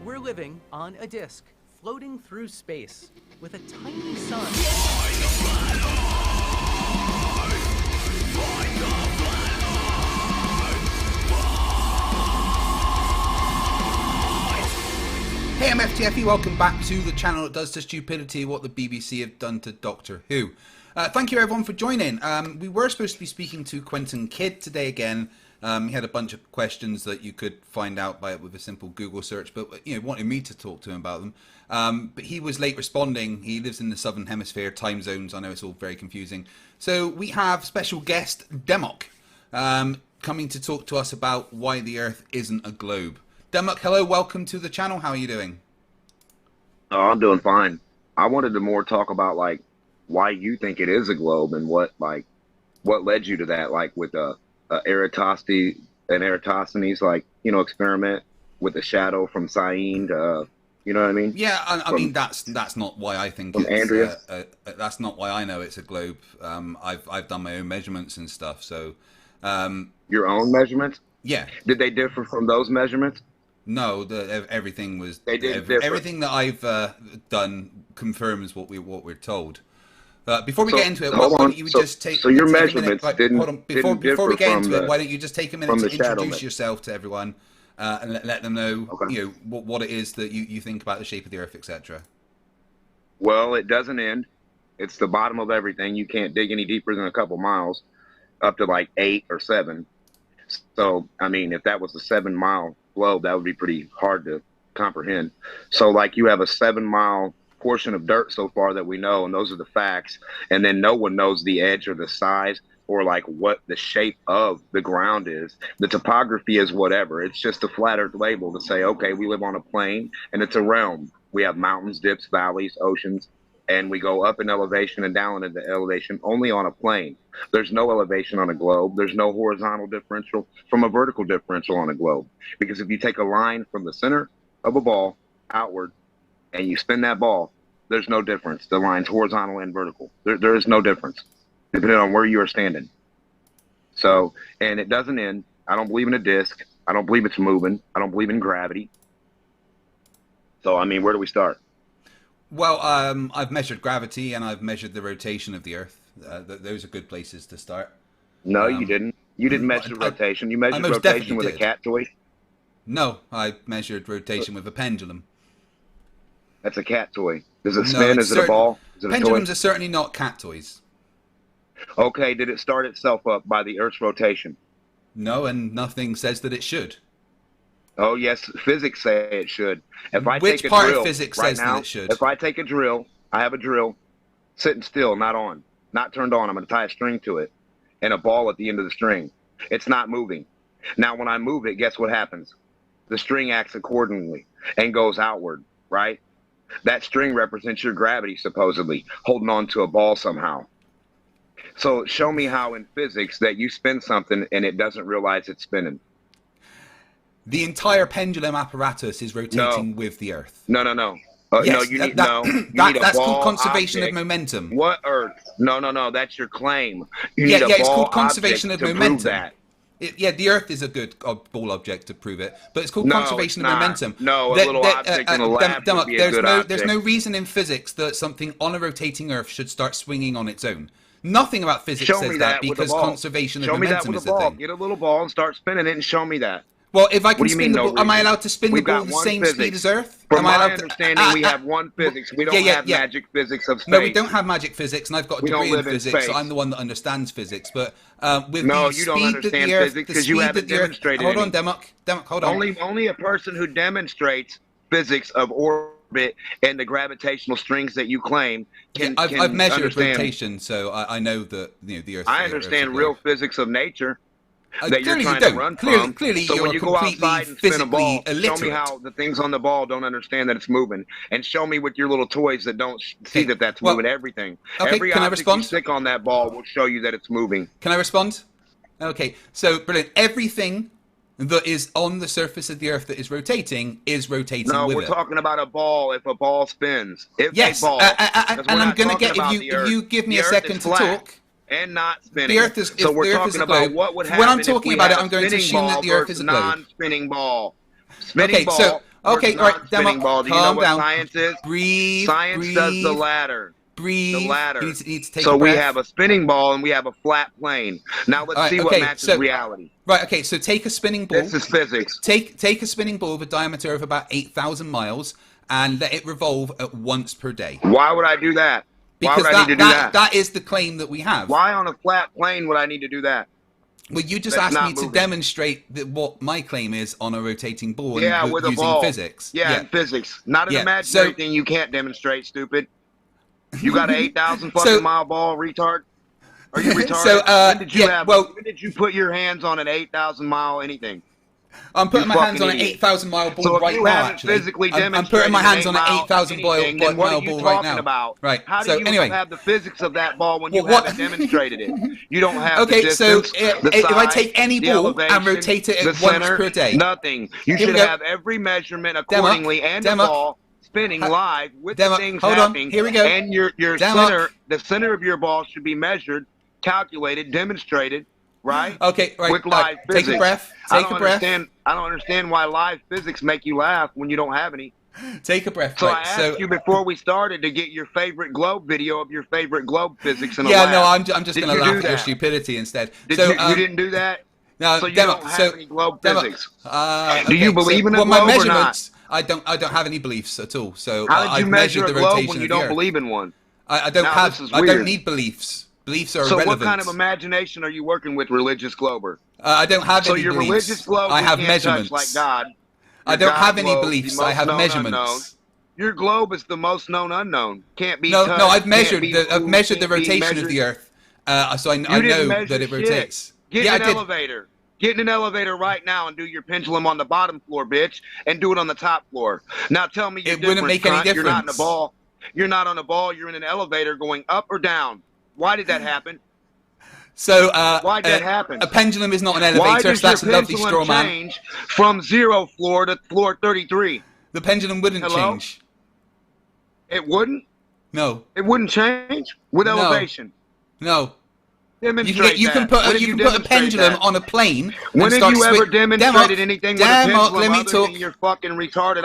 We're living on a disk, floating through space, with a tiny sun. Hey, I'm FTFE, welcome back to the channel that does to stupidity what the BBC have done to Doctor Who. Thank you everyone for joining. We were supposed to be speaking to Quentin Kidd today again. He had a bunch of questions that you could find out with a simple Google search, but wanted me to talk to him about them. But he was late responding. He lives in the Southern Hemisphere, time zones. I know it's all very confusing. So we have special guest Demok coming to talk to us about why the Earth isn't a globe. Demok, hello, welcome to the channel. How are you doing? Oh, I'm doing fine. I wanted to more talk about like why you think it is a globe and what led you to that, like with Eratosthenes experiment with the shadow from Syene to, you know what I mean? Yeah, I mean that's not why I think it's Andrea. That's not why I know it's a globe. I've done my own measurements and stuff. So Your own measurements? yeah. Did they differ from those measurements? No, everything was differ. everything that I've done confirms what we're told. Before we get into it, hold why on. don't you just take? So your take measurements a minute, didn't. Hold on. Before we get into it, why don't you just take a minute to introduce yourself to everyone and let them know, Okay. what it is that you think about the shape of the Earth, etc. Well, it doesn't end. It's the bottom of everything. You can't dig any deeper than a couple miles, up to like 8 or 7. So, I mean, if that was a 7-mile globe, that would be pretty hard to comprehend. So, like, you have a 7-mile portion of dirt so far that we know, and those are the facts. And then no one knows the edge or the size or like what the shape of the ground is. The topography is whatever. It's just a flat earth label to say, okay, we live on a plain and it's a realm. We have mountains, dips, valleys, oceans, and we go up in elevation and down in the elevation only on a plane. There's no elevation on a globe. There's no horizontal differential from a vertical differential on a globe. Because if you take a line from the center of a ball outward and you spin that ball, there's no difference. The line's horizontal and vertical. There is no difference, depending on where you are standing. So, and it doesn't end. I don't believe in a disc. I don't believe it's moving. I don't believe in gravity. So, I mean, where do we start? Well, I've measured gravity and I've measured the rotation of the Earth. Those are good places to start. No, you didn't. You didn't measure rotation. You measured rotation with a cat toy. No, I measured rotation with a pendulum. That's a cat toy. Does it spin? Is it a ball? Is it a pendulums toy? are certainly not cat toys. Okay, did it start itself up by the Earth's rotation? No, and nothing says that it should. Oh, yes, physics say it should. If I Which take a part drill of physics right says now, that it should? If I take a drill, I have a drill, sitting still, not on, not turned on. I'm going to tie a string to it and a ball at the end of the string. It's not moving. Now, when I move it, guess what happens? The string acts accordingly and goes outward, right? That string represents your gravity, supposedly, holding on to a ball somehow. So show me how in physics that you spin something and it doesn't realize it's spinning. The entire pendulum apparatus is rotating with the Earth. No. Yes, no, you need that's called conservation of momentum. What Earth? No, that's your claim. It's called conservation of momentum. Prove that. The Earth is a good ball object to prove it, but it's called conservation of momentum. No, a little object in the lab would be a good object. There's no reason in physics that something on a rotating Earth should start swinging on its own. Nothing about physics says that because conservation of momentum is the thing. Get a little ball and start spinning it and show me that. Well, if I can spin the ball, am I allowed to spin the ball the same speed as Earth? From my understanding, we have one physics. We don't have magic physics of space. No, we don't have magic physics, and I've got a degree in physics, so I'm the one that understands physics. But with the speed that the Earth, the speed that the Earth. Hold on, Demok, hold on. Only a person who demonstrates physics of orbit and the gravitational strings that you claim can. I've measured rotation, so I know that the Earth. I understand real physics of nature. That you're trying to run from. Clearly, so when you go outside and spin a ball, illiterate. Show me how the things on the ball don't understand that it's moving, and show me with your little toys that don't see that that's moving. Everything. Okay, Every can I object respond? you stick on that ball will show you that it's moving. Can I respond? Okay, so brilliant. Everything that is on the surface of the Earth that is rotating with No, it. we're talking about a ball. If a ball spins, if Yes, a ball, and I'm going to get if you give me a second to talk. And not spinning. The Earth is so we're the Earth talking is a about globe. what would happen When I'm talking if we about had it, I'm going to spinning assume that ball the Earth is a versus globe. non-spinning ball. Spinning ball. So okay, versus all right, non-spinning Demo, ball. Do you know calm what down. science is? Breathe. Science does the latter. Breathe. The ladder. You need to take so a breath. we have a spinning ball and we have a flat plane. Now let's see what matches reality. Right. Okay. So take a spinning ball. This is physics. Take a spinning ball with a diameter of about 8,000 miles and let it revolve at once per day. Why would I do that? Because Why would I need to do that? That is the claim that we have. Why on a flat plane would I need to do that? Well, you just asked me to demonstrate what my claim is on a rotating ball and with using a ball. physics. Yeah, physics. Not an imaginary thing you can't demonstrate, stupid. You got an 8,000 fucking mile ball, retard? Are you retarded? When did you put your hands on an 8,000 mile anything? I'm putting my hands on an 8,000 mile ball right now, actually. I'm putting my hands on an 8,000 mile ball right now. About? Right. How do so you anyway, have the physics of that ball when you haven't demonstrated it? You don't have the distance, so the if size, I take any ball elevation, and rotate it the once center, per day, nothing. You should have every measurement accordingly and the ball spinning live with the things happening. Here we go. And your center, the center of your ball should be measured, calculated, demonstrated. Right? Okay, right. With live physics. Take a breath. I don't understand why live physics make you laugh when you don't have any. Take a breath. So I asked you before we started to get your favorite globe video of your favorite globe physics in a lab. Yeah, no, I'm just going to laugh at your stupidity instead. You didn't do that? No, so you don't have any globe physics. Do you believe in a globe or not? I don't have any beliefs at all. So how did you measure a globe when you don't believe in one? I don't need beliefs. Beliefs are irrelevant. So what kind of imagination are you working with, religious glober? I don't have any beliefs. So your religious globe, I have measurements. Like God. I don't have any beliefs. I have measurements. Unknown. Your globe is the most known unknown. Can't be. No, touched, no. I've measured the rotation of the Earth, so I know that it rotates. Get in an elevator. Get in an elevator right now and do your pendulum on the bottom floor, bitch, and do it on the top floor. Now tell me it wouldn't make any difference. You're not in a ball. You're not on a ball. You're in an elevator going up or down. Why did that happen? So why did that happen? A pendulum is not an elevator, so that's a lovely straw man. Change from 0 floor to floor 33? The pendulum wouldn't change. It wouldn't? No. It wouldn't change with elevation? No. Demonstrate you can put a pendulum on a plane. When have you ever demonstrated anything with a pendulum other than your fucking retarded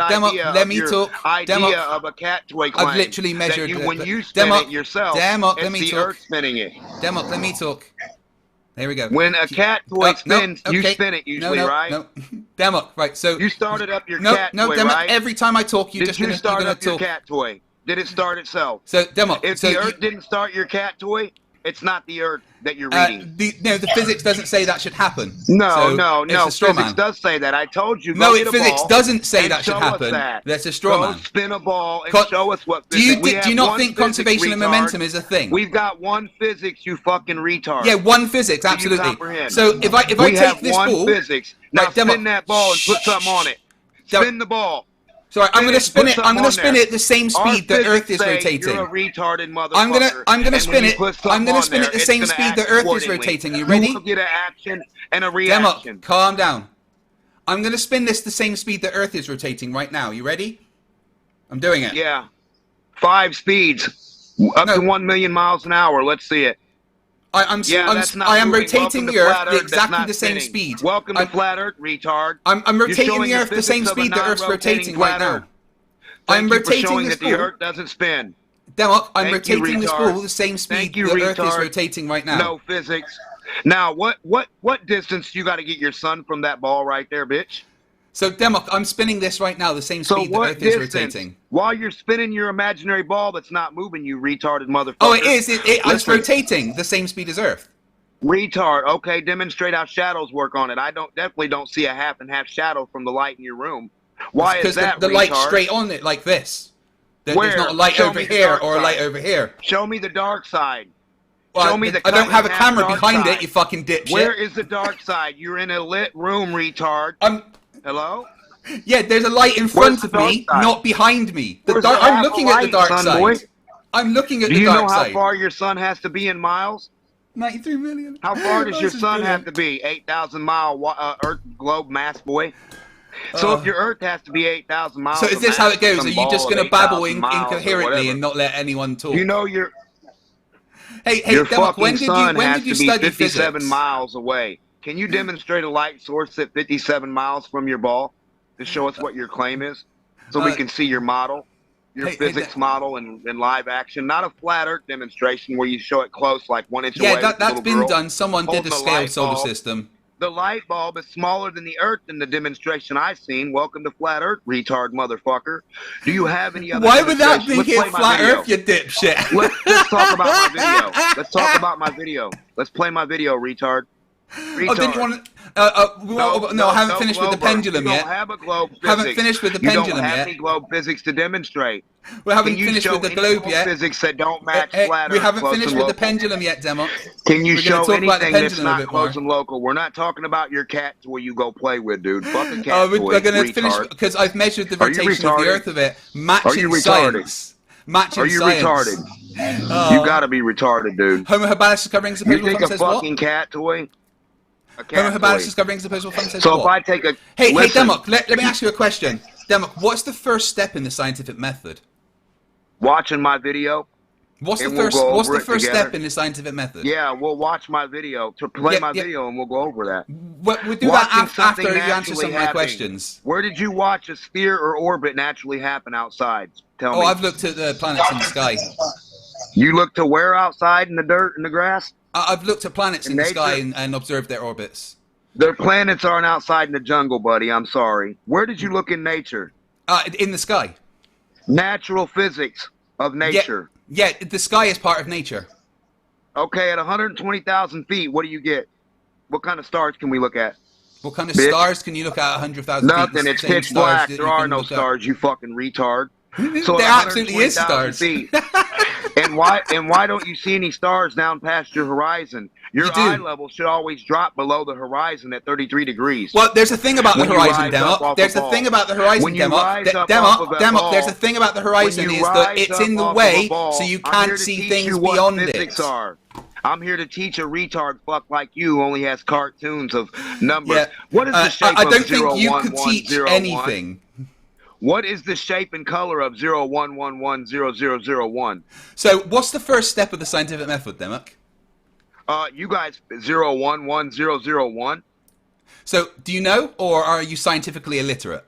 idea of a cat toy claim? I've literally measured when you spin it yourself, it's the Earth spinning it. Demok, let me talk. There we go. When a cat toy spins, you spin it usually, right? No, Demok, right? So you started up your cat toy, Demok, right? Every time I talk, Did you start up your cat toy? Did it start itself? So Demok, if the Earth didn't start your cat toy, it's not the Earth that you're reading. The physics doesn't say that should happen. No. Physics does say that. I told you. Physics doesn't say that should happen. That's a straw man. Go spin a ball and show us what physics. Do you not think conservation of momentum is a thing? We've got one physics, you fucking retard. Yeah, one physics, absolutely. So if I take this ball, physics. Now spin that ball and put something on it. Spin the ball. Sorry, I'm going to spin it. I'm going to spin it at the same speed the Earth is rotating. You're a retarded motherfucker. I'm going to spin it. I'm going to spin it at the same speed the Earth is rotating. You ready? You will get an action and a reaction. Demok, calm down. I'm going to spin this the same speed the Earth is rotating right now. You ready? I'm doing it. Yeah. 5 speeds, up to 1 million miles an hour. Let's see it. I am rotating the Earth exactly the same speed. Welcome to flat Earth, retard. I'm rotating the Earth the same speed the Earth's rotating right now. I'm rotating this ball. The Earth doesn't spin. Demok, I'm rotating this ball the same speed the Earth is rotating right now. No physics. Now, what distance you got to get your son from that ball right there, bitch? So, Demok, I'm spinning this right now the same speed the Earth is rotating. While you're spinning your imaginary ball that's not moving, you retarded motherfucker. Oh, it is. It's rotating the same speed as Earth. Retard. Okay, demonstrate how shadows work on it. I definitely don't see a half and half shadow from the light in your room. Why is that? Because the light's straight on it like this. There's not a light over here or a light over here. Show me the dark side. Well, show me the. I don't have a camera behind it, you fucking dipshit. Where is the dark side? You're in a lit room, retard. Hello? Yeah, there's a light in front of me, not behind me. I'm looking at the dark side. I'm looking at the dark side. Do you know how far your son has to be in miles? 93 million. How far does your This is sun brilliant. have to be? 8,000 mile Earth globe mass, boy. So if your Earth has to be 8,000 miles, So is this how it goes? some Are you just ball of going to babble 8,000 miles or incoherently whatever. and not let anyone talk? You know your Hey, Demok, fucking sun when has did you to be study 57 physics? miles away. Can you demonstrate a light source at 57 miles from your ball to show us what your claim is, so we can see your model, your physics model in live action? Not a flat Earth demonstration where you show it close, like 1 inch away. Yeah, with the that's little been girl done. Someone did holding a a scaled light solar bulb. system. The light bulb is smaller than the Earth in the demonstration I've seen. Welcome to Flat Earth, retard motherfucker. Do you have any other Why would that demonstration? make it flat Earth, you dipshit? Let's talk about my video. Let's talk about my video. Let's play my video, retard. Oh, didn't you want to... No, I haven't finished with the pendulum yet. You don't have a globe physics. Haven't finished with the pendulum You don't have yet. any globe physics to demonstrate. We haven't finished with the globe yet. Physics that don't match flat Earth. We haven't close finished and with the local. pendulum yet, Demok. Can you We're show gonna talk about the anything that's pendulum a not bit close more. and local? We're not talking about your cat toy you go play with, dude. Fuck a cat Oh, toy, we're going to finish retard. because I've measured the Are you rotation of the retarded? Earth of it, matching you retarded? science. Matching Are you science. retarded? You gotta be retarded, dude. Homo habilis discovering You supposable think fun a says what? fucking cat toy? A Homo cat habilis toy. discovering supposable fun says So what? if I take a Hey, listen, Demok, let me ask you a question. Demok, what's the first step in the scientific method? watching my video. What's the And we'll first go What's over the it first together. step in the scientific method? Yeah, we'll watch my video to play Yeah, my yeah. video, and we'll go over that. We'll do Watching that after something you answer naturally some of my happening. questions. Where did you watch a sphere or orbit naturally happen outside? Tell Oh, me. I've looked at the planets in the sky. You look to where outside in the dirt and the grass? I've looked at planets in the nature? sky and observed their orbits. Their planets aren't outside in the jungle, buddy. I'm sorry. Where did you look in nature? In the sky. Natural physics of nature. Yeah, the sky is part of nature. Okay, at 120,000 feet, what do you get? What kind of stars can we look at? What kind of Bitch. stars can you look at 100,000 feet? Nothing. The It's same pitch stars black. that There you are can no look at. stars, you fucking retard. So There at absolutely is 120,000 stars. feet. And why don't you see any stars down past your horizon? Your You do. eye level should always drop below the horizon at 33 degrees. Well, there's a thing about the When you horizon, rise up Demok. off There's a a ball. thing about the horizon, When you Demok. rise up off of a Demok, there's ball. a thing about the horizon When is you that rise it's up in the off of way, a ball, so you I'm can't here to see teach things you what beyond physics it. are. I'm here to teach a retard fuck like you who only has cartoons of numbers. Yeah. What is the shape I of don't think you could 01101? teach anything. What is the shape and color of 01110001? So, what's the first step of the scientific method, Demok? You guys, 011001? So, do you know, or are you scientifically illiterate?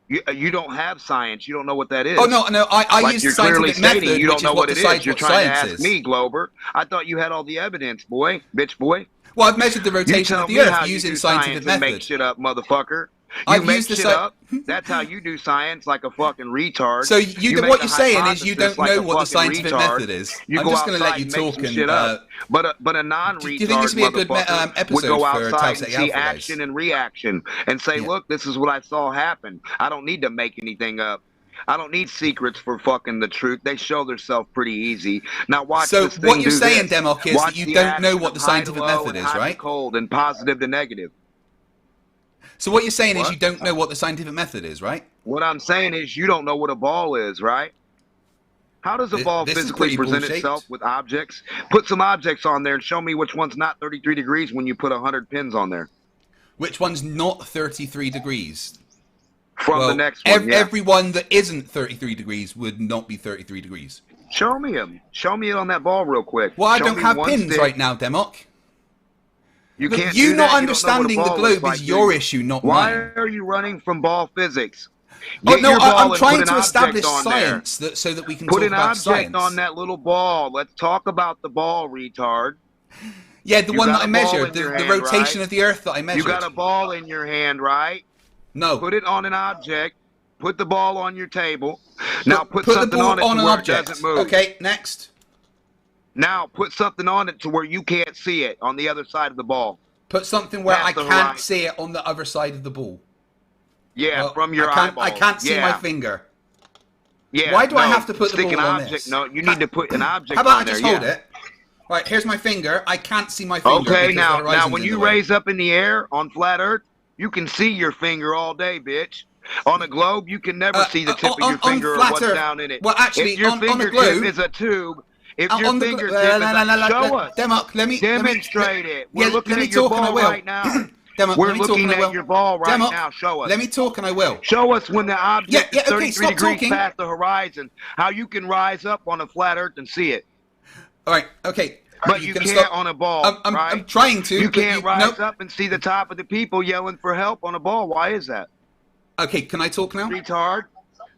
You don't have science. You don't know what that is. Oh, no, I Like use you're the scientific clearly method, stating you which don't is know what what it decides is. You're what trying to science ask is. me, Glober. I thought you had all the evidence, boy. Bitch, boy. Well, I've measured the You rotation tell of the me how Earth you using do scientific science and make method. shit up, motherfucker. You I've make used the shit up. That's how you do science, like a fucking retard. So You make what a you're saying is you don't hypothesis like know a what the fucking scientific retard. method is. You I'm go just going to let outside you and make talk some and. shit up. But a non-retard do you think this would be a good motherfucker would episode go for outside Type and Sec see Alpha guys? action and reaction and say, Yeah. look, this is what I saw happen. I don't need to make anything up. I don't need secrets for fucking the truth. They show themselves pretty easy. Now watch So this thing what you're do saying, this. Demok, is Watch that you the don't know action what of the high to scientific low method and is, hot to right? cold and positive to negative. So what you're saying is What? you don't know what the scientific method is, right? What I'm saying is you don't know what a ball is, right? How does a ball This is physically pretty present ball-shaped. itself with objects? Put some objects on there and show me which one's not 33 degrees when you put 100 pins on there. Which one's not 33 degrees? From the next one, yeah. Every one that isn't 33 degrees would not be 33 degrees. Show me them. Show me it on that ball real quick. Well, I Show don't me have one pins stick. right now, Demok. You Look, can't you do not that. understanding you the don't know what a ball globe looks is like, your do you? issue, not Why mine. are you running from ball physics? Oh Get no, your ball I'm and trying put to an establish object on there. science so that we can Put talk an about object science. on that little ball. Let's talk about the ball, retard. Yeah, the You one got that I a ball measured, in the your hand, rotation right? of the Earth that I measured. You got a ball in your hand, right? No. Put it on an object. Put the ball on your table. Now put the something ball on it to an where object. it doesn't move. Okay, next. Now put something on it to where you can't see it on the other side of the ball. Put something where Past I the can't horizon. see it on the other side of the ball. Yeah, Well, from your I eyeballs. can't see yeah. my finger. Yeah. Why do I no, have to put the stick ball an on object? this? No, you need to put an object How about I on there. just hold yeah. it? Right, here's my finger. I can't see my finger. Okay, because now the horizon's when in you the way. raise up in the air on flat Earth, you can see your finger all day, bitch. On a globe, you can never see the tip of your on finger or flat what's Earth- down in it. well, actually, if your on a fingertip globe- is a tube, If your on the fingertip is show us. Demark, let me Demonstrate it. We're yeah, looking let me at your talk and I ball will. right now. Demark, We're let me talk looking and I will. at your ball right Demark, now. Show us. let me talk and I will. Show us when the object is okay, 33 stop degrees talking. past the horizon, how you can rise up on a flat Earth and see it. All right, okay. But you can't stop. on a ball, I'm right? trying to. You but can't rise nope. up and see the top of the people yelling for help on a ball. Why is that? Okay, can I talk now? Retard.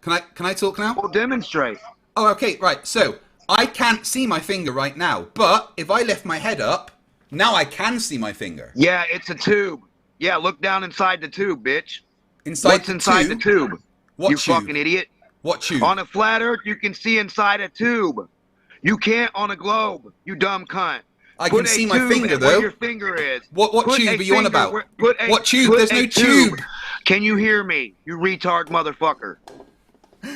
Can I talk now? Well, demonstrate. Oh, okay, right. So I can't see my finger right now, but if I lift my head up, now I can see my finger. Yeah, it's a tube. Yeah, look down inside the tube, bitch. What's inside the tube? What you tube? fucking idiot. What tube? On a flat Earth, you can see inside a tube. You can't on a globe, you dumb cunt. I can see my finger, though. Where your finger is. What tube are you on about? What tube? There's no tube. Can you hear me, you retard motherfucker?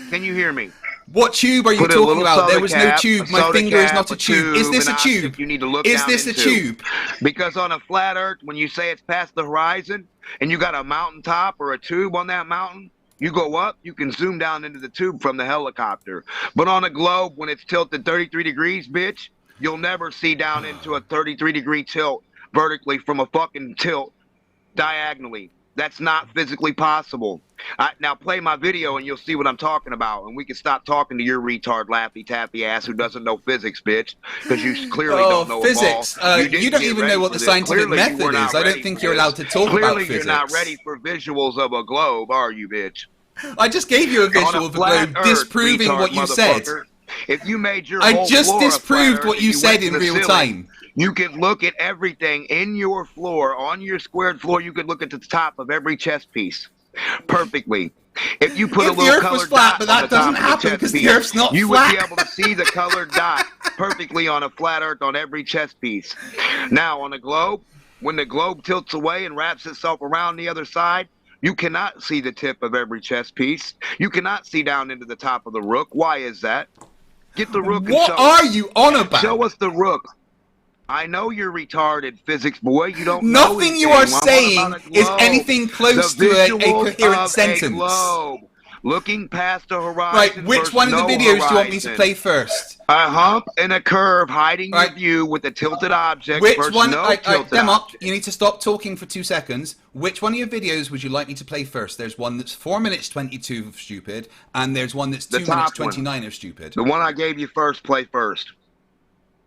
Can you hear me? What tube are you talking about? There was no tube. My finger is not a tube. Is this a tube? You need to look Is this a tube? Because on a flat Earth, when you say it's past the horizon, and you got a mountaintop or a tube on that mountain, you go up, you can zoom down into the tube from the helicopter. But on a globe, when it's tilted 33 degrees, bitch, you'll never see down into a 33-degree tilt vertically from a fucking tilt diagonally. That's not physically possible. Now play my video and you'll see what I'm talking about. And we can stop talking to your retard lappy-tappy ass who doesn't know physics, bitch. Because you clearly don't know physics. You don't even know what the scientific method is. I don't think you're allowed to talk about physics. Clearly you're not ready for visuals of a globe, are you, bitch? I just gave you a visual of a globe disproving what you said. If you made your I just disproved what you said in real time. You can look at everything in your floor, on your squared floor. You could look at the top of every chess piece perfectly. If you put a little colored dot but that doesn't happen because the Earth's not flat. You would be able to see the colored dot perfectly on a flat Earth on every chess piece. Now, on a globe, when the globe tilts away and wraps itself around the other side, you cannot see the tip of every chess piece. You cannot see down into the top of the rook. Why is that? Get the rook and show us. What are you on about? Show us the rook. I know you're retarded, physics boy. You don't know Nothing anything. you are saying is anything close to a coherent sentence. Looking past the horizon. Right, which one of the videos do you want me to play first? A hump and a curve hiding your view with a tilted object. Which versus one? No tilted object. You need to stop talking for 2 seconds. Which one of your videos would you like me to play first? There's one that's 4 minutes 22 of stupid, and there's one that's 2 minutes 29 of stupid. The one I gave you first, play first.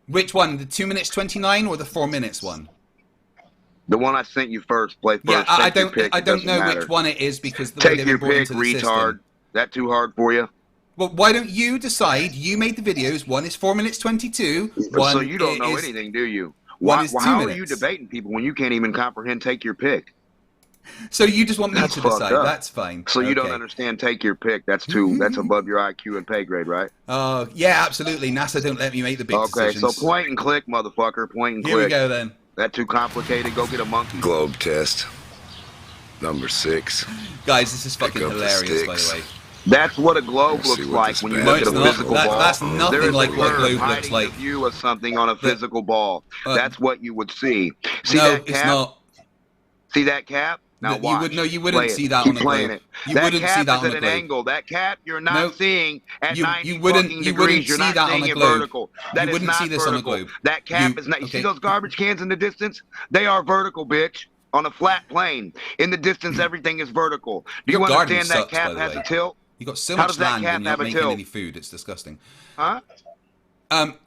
Which one? The 2 minutes 29 or the 4 minutes one? The one I sent you first, play first. Yeah, I don't know which one it is because the way Take your pick, retard. System. That too hard for you? Well, why don't you decide? You made the videos. One is 4 minutes 22. So you don't know anything, do you? How are you debating people when you can't even comprehend? Take your pick. So you just want me to decide? That's fine. So you don't understand? Take your pick. That's that's above your IQ and pay grade, right? Oh yeah, absolutely. NASA don't let me make the big decisions. Okay, so point and click, motherfucker. Point and click. Here we go then. That too complicated? Go get a monkey. Globe test. Number 6. Guys, this is fucking hilarious, by the way. That's what a globe looks like when you look at a physical ball. That's nothing like what a globe looks like. A view of something on a physical ball. That's what you would see. See no, that cap? It's not. See that cap? Now watch. You wouldn't see that on a globe. You wouldn't see that on a globe. At an angle. That cap you're not seeing at 90 degrees. You wouldn't see that on a globe. Vertical. That you wouldn't see this on a globe. That cap is not. You see those garbage cans in the distance? They are vertical, bitch. On a flat plane. In the distance, everything is vertical. Do you understand that cap has a tilt? You got so much land and you're not making any food. It's disgusting. Huh?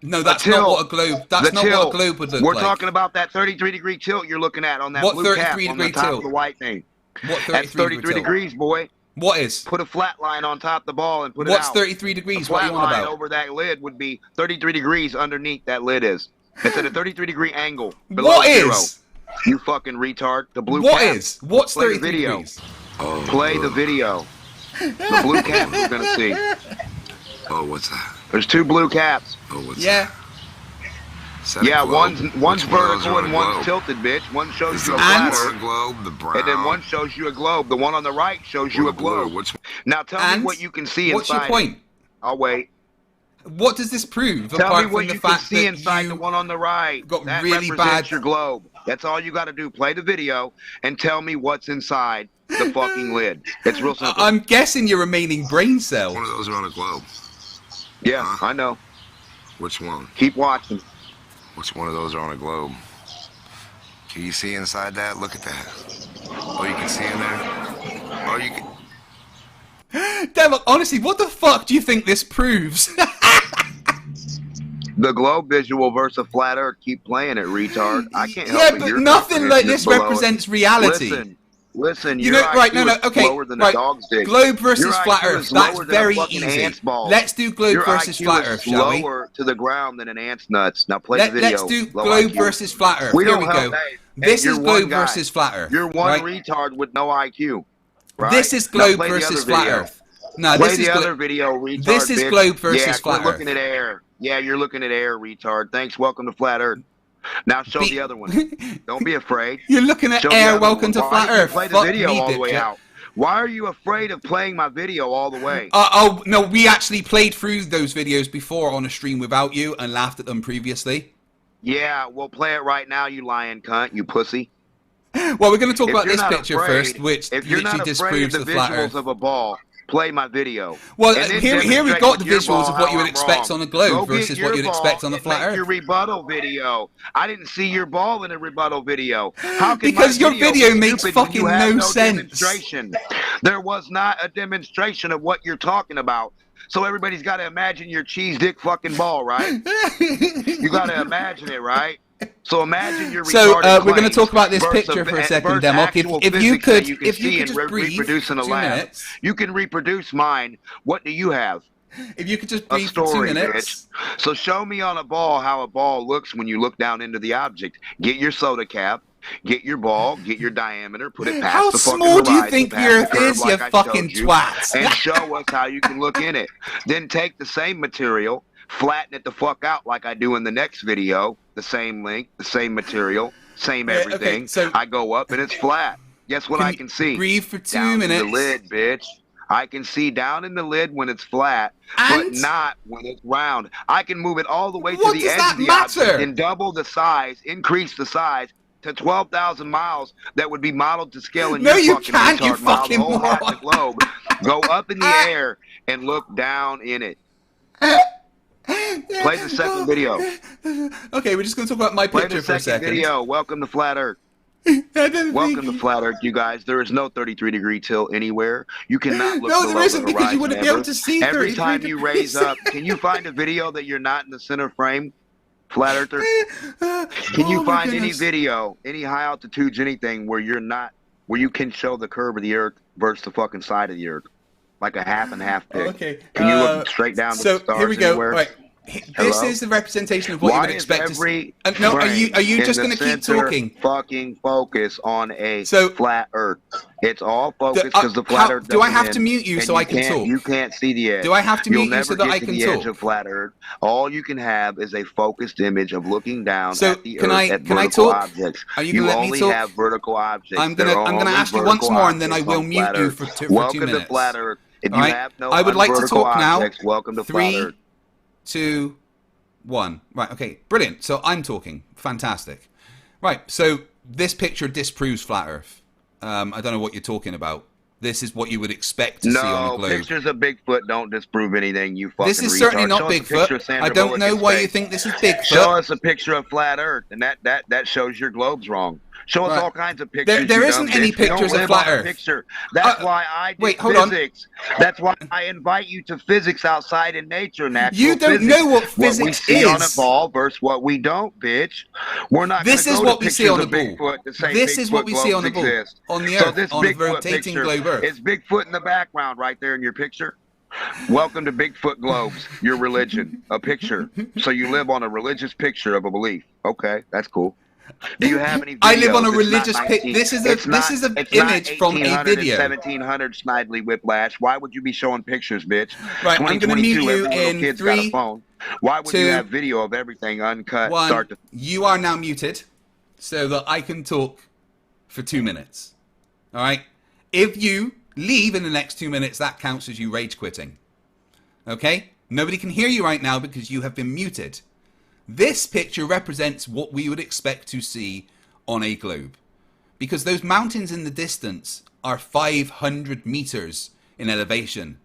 No, that's not what a globe. That's not what a globe would look like. We're talking about that 33-degree tilt you're looking at on that blue cap on the top of the white thing. What 33 That's 33 degrees, boy. What is? Put a flat line on top of the ball and put it out. What's 33 degrees? What are you on about? Over that lid would be 33 degrees underneath that lid is. It's at a 33-degree angle. What is? You fucking retard. The blue what cap. Is? What's 33 degrees? Play the video. The blue cap you're going to see. Oh, what's that? There's 2 blue caps. Oh, what's that? Yeah, one's vertical and one's tilted, bitch. One shows you a flat Earth, globe, the brown. and then one shows you a globe. The one on the right shows you a globe. Now tell me what you can see inside. What's your point? I'll wait. What does this prove? Tell me what you can see inside the one on the right. Got that really represents bad. Your globe. That's all you got to do. Play the video and tell me what's inside the fucking lid. It's real simple. I'm guessing your remaining brain cell. One of those are on a globe. Yeah, I know. Which one? Keep watching. Which one of those are on a globe? Can you see inside that? Look at that. Oh, you can see in there? Oh, you can... Devil, honestly, what the fuck do you think this proves? The globe visual versus a flat earth. Keep playing it, retard. I can't help yeah, it. but Your nothing like comprehension is this below it. represents reality. Listen, You your know, right, IQ no, is okay, lower than a right. dog's dick. Globe versus Your flat IQ Earth. is That's lower than a very fucking easy. ant's balls. Let's do globe Your versus IQ flat is Earth, shall we? lower to the ground than an ant's nuts. Now play the video. Let's do Low globe IQ. versus flat Earth. We Here don't we help go. that. This Hey, is you're one globe guy. versus flat Earth. You're one right? retard with no IQ. Right? This is Now globe play the versus other flat video. Earth. No, Play this is the other video, retard. This is bitch. globe versus yeah, flat quit looking Earth. at air. Yeah, you're looking at air, retard. Thanks. Welcome to flat Earth. Now show the other one. Don't be afraid. You're looking at Show the air. other Welcome one. to Why flat did you Earth. play the Fuck video me, all the way dipshit. out? Why are you afraid of playing my video all the way? Oh no, we actually played through those videos before on a stream without you and laughed at them previously. Yeah, we'll play it right now, you lying cunt, you pussy. Well, we're going to talk If about you're this not picture afraid- first, which if you're literally not afraid disproves of the the flat visuals Earth. of a ball, play my video. Well, And then here we've demonstrate got the with your visuals ball of what you how would I'm expect wrong. on a globe Go get versus your what you'd ball expect on the and flat make Earth. your rebuttal video. I didn't see your ball in a rebuttal video. How can Because my your video be makes stupid when fucking you have no sense. Demonstration? There was not a demonstration of what you're talking about. So everybody's got to imagine your cheese dick fucking ball, right? You got to imagine it, right? So imagine your So retarded we're going to claims talk about this versus picture for a versus second, Demok. actual If you physics that could, you can if you see could and just breathe reproduce in a 2 lab. minutes. You can reproduce mine. What do you have? If you could just A breathe for 2 story, minutes. bitch. So show me on a ball how a ball looks when you look down into the object. Get your soda cap, get your ball, get your diameter, put it past How the fucking small do you horizon, think past the the Earth curve is, you like I fucking showed you, twat? and show us how you can look in it. Then take the same material, flatten it the fuck out like I do in the next video, the same length, the same material, same Yeah, okay, everything. so- I go up and it's flat. Guess what Can I you can see? breathe for 2 Down minutes. in the lid, bitch. I can see down in the lid when it's flat, And? but not when it's round. I can move it all the way to What the does edge that of the matter? object and double the size, increase the size to 12,000 miles. That would be modeled to scale in No, your you fucking can't, you retard mile, fucking the whole half moron. the globe. Go up in the air and look down in it. Play the second video. Okay, we're just going to talk about my Play picture the for a second second. video. Welcome to Flat Earth. Welcome to Flat Earth, you guys. There is no 33-degree tilt anywhere. You cannot look No, below there isn't, the because you horizon wouldn't be able ever. to see Every 33 time you raise degrees. up, can you find a video that you're not in the center frame, Flat Earther? Can you Oh my find any goodness. video, any high altitudes, anything where you're not, where you can show the curve of the Earth versus the fucking side of the Earth, like a half and half pick? Okay. Can you look straight down to So the stars here we go. anywhere? Right. This Hello? is the representation of what you Why would is expect to every see. No, are you frame just in going to the keep center talking? Fucking focus on a So- flat Earth. It's all focused because the flat how- Earth. do I doesn't have end, to mute you and so I can can't- talk? You can't see the edge. Do I have to You'll mute you never so that get I to can the talk? edge of flat Earth. All you can have is a focused image of looking down So, at the can Earth I- at can I vertical talk? objects. Are you gonna let me only talk? have vertical objects. I'm gonna ask you once more, and then I will mute you for 2 Welcome minutes. to flat Earth. If All you right? have no I would like to unvertical talk now. objects, welcome to 3, flat Earth. 2, 1. Right, okay, brilliant. So I'm talking. Fantastic. Right, so this picture disproves flat Earth. I don't know what you're talking about. This is what you would expect to see on a No, globe. pictures of Bigfoot don't disprove anything, you fucking This is retard. certainly not Show us a picture of Bigfoot. Sandra I don't Bullock know in why you space. think this is Show Bigfoot. us a picture of flat Earth, and that shows your globe's wrong. Show us Right. all kinds of pictures. There you isn't dumb any bitch. We don't pictures of live flat on a Earth. Picture. That's why I do wait, hold on. physics. That's why I invite you to physics outside in nature. Natural You don't physics. know what we physics see on a is. ball versus what we don't, bitch. We're not. This gonna is go what to we see on a pictures of ball. Bigfoot to say This is what Bigfoot we see on globes a ball. exist. On the So Earth, this on a Bigfoot rotating picture, globe Earth. is Bigfoot in the background right there in your picture? Welcome to Bigfoot globes, your religion, a picture. So you live on a religious picture of a belief. Okay, that's cool. Do you have any videos? I live on a It's religious not pic. 19 This is it's an not image from a 1800 video. and 1700 Snidely Whiplash. Why would you be showing pictures, bitch? Right, I'm gonna mute 2022, you every little in kid's got 3, a phone. Why would 2, you have video of everything uncut, start 1. to You are now muted so that I can talk for 2 minutes. All right? If you leave in the next 2 minutes, that counts as you rage quitting. Okay? Nobody can hear you right now because you have been muted. This picture represents what we would expect to see on a globe. Because those mountains in the distance are 500 meters in elevation.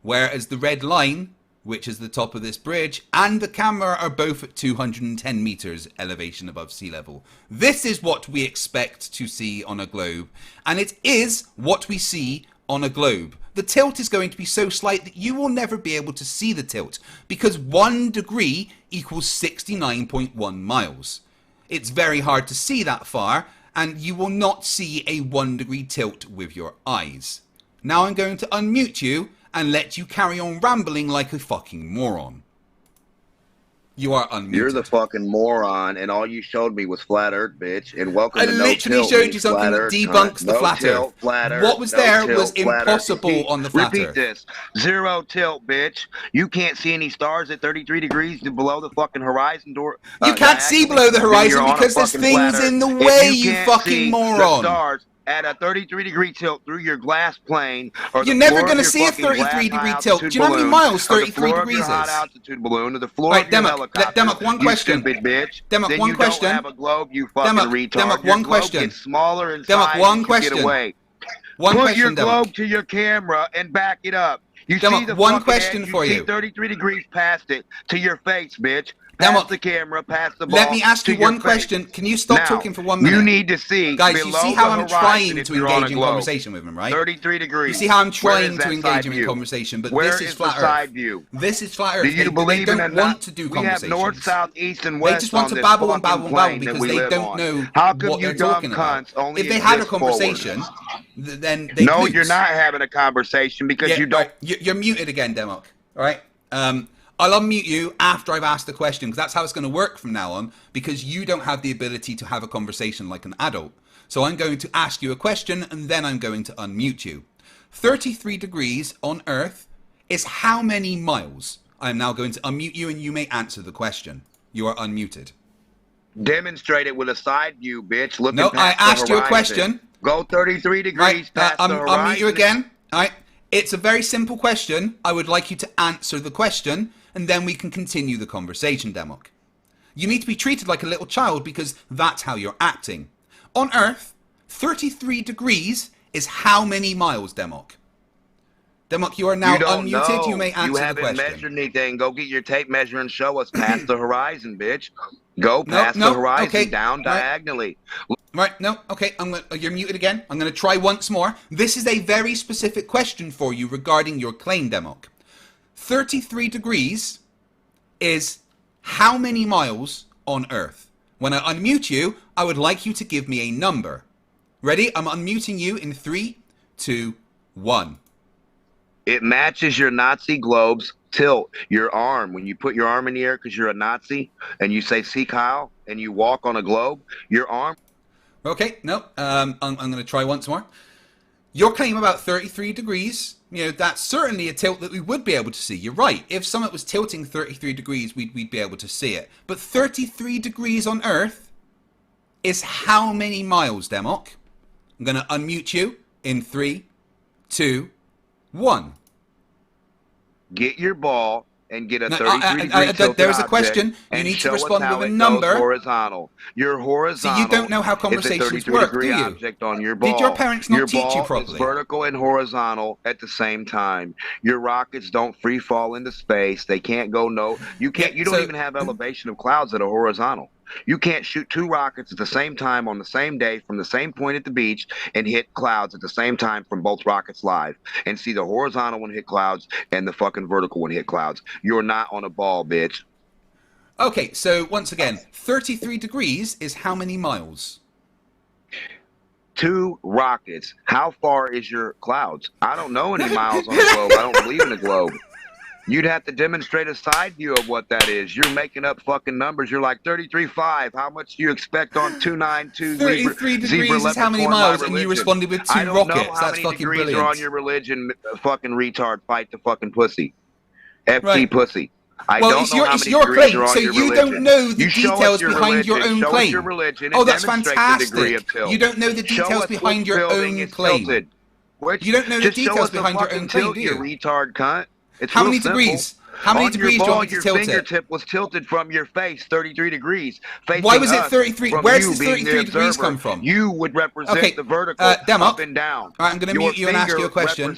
Whereas the red line which is the top of this bridge, and the camera are both at 210 meters elevation above sea level. This is what we expect to see on a globe, and it is what we see on a globe. The tilt is going to be so slight that you will never be able to see the tilt, because 1 degree equals 69.1 miles. It's very hard to see that far, and you will not see a 1 degree tilt with your eyes. Now I'm going to unmute you and let you carry on rambling like a fucking moron. You are unmuted. You're the fucking moron, and all you showed me was flat Earth, bitch. And welcome I to literally showed you something that debunks the flat Earth. What was there was impossible on the flat Earth. Repeat this. Zero tilt, bitch. You can't see any stars at 33 degrees below the fucking horizon door. You can't see below the horizon because there's things in the way, you fucking moron. Stars at a 33 degree tilt through your glass plane, or you're never going to see a 33 degree tilt. Do you know how many miles 33 degrees is? High altitude balloon, or the floor of your helicopter. Demok, one question. You stupid bitch. Demok, one question. Don't have a globe, you fucking retard. Demok, one question. Gets smaller in Demok, size one as question. You get away. One Put question, your globe Demok. to your camera and back it up. You Demok, see the one fucking question edge, for see you. 33 degrees past it to your face, bitch. Pass Demok, the camera, pass the ball. let me ask you one question. Can you stop talking for 1 minute? You need to see, guys, you see how I'm trying to engage in globe. conversation with him, right? 33 degrees. You see how I'm trying Where to is that engage side him in view? conversation, but Where this is is flat the side Earth. view? This is flat Earth. Do you believe they in don't it? want to do We have conversations. north, south, east, and west. They just want to babble and babble and babble because they don't know what they're talking about. If they had a conversation, then they No, lose. you're not having a conversation because you don't. Right, you're muted again, Demok. All right. I'll unmute you after I've asked the question, because that's how it's going to work from now on, because you don't have the ability to have a conversation like an adult. So I'm going to ask you a question, and then I'm going to unmute you. 33 degrees on Earth is how many miles? I'm now going to unmute you, and you may answer the question. You are unmuted. Demonstrate it with a side view, bitch. No, I asked you a question. Go 33 degrees past the horizon. I'll mute you again. All right. It's a very simple question. I would like you to answer the question, and then we can continue the conversation, Demok. You need to be treated like a little child because that's how you're acting. On Earth, 33 degrees is how many miles, Demok? Demok, you are now unmuted. You may answer the question. You haven't measured anything. Go get your tape measure and show us past the horizon, bitch. Go past the horizon, down diagonally. Right, no, okay, you're muted again. I'm going to try once more. This is a very specific question for you regarding your claim, Demok. 33 degrees is how many miles on Earth? When I unmute you, I would like you to give me a number. Ready? I'm unmuting you in 3, 2, 1. It matches your Nazi globe's tilt, your arm. When you put your arm in the air because you're a Nazi and you say, "See, Kyle," and you walk on a globe, your arm... Okay, no, I'm going to try once more. Your claim about 33 degrees, that's certainly a tilt that we would be able to see. You're right. If something was tilting 33 degrees, we'd be able to see it. But 33 degrees on Earth is how many miles, Demok? I'm going to unmute you in 3, 2, 1. Get your ball and get a 33 degree tilted there's a question. You need to respond with a number. Horizontal. You're horizontal. See, you don't know how conversations work, do you? Object on your ball. Did your parents not teach you properly? Your ball is vertical and horizontal at the same time. Your rockets don't free fall into space. They can't go You don't even have elevation of clouds that are horizontal. You can't shoot 2 rockets at the same time on the same day from the same point at the beach and hit clouds at the same time from both rockets live and see the horizontal one hit clouds and the fucking vertical one hit clouds. You're not on a ball, bitch. Okay, so once again, 33 degrees is how many miles? 2 rockets. How far is your clouds? I don't know any miles on the globe. I don't believe in the globe. You'd have to demonstrate a side view of what that is. You're making up fucking numbers. You're like 33.5. How much do you expect on 292? 33 degrees is how many miles, and you responded with 2 rockets. That's fucking brilliant. Degrees are on your religion, fucking retard. Fight the fucking pussy. FT pussy. It's your claim, so you don't know the details behind your own claim. Oh, that's fantastic. You don't know the details behind your own claim. You don't know the details behind your own claim, do you? You retard cunt. How many degrees? How many degrees do you want me to tilt it? Your fingertip was tilted from your face 33 degrees. Why was it 33? Where's the 33 degrees come from? You would represent the vertical up and down. All right, I'm going to mute you and ask you a question.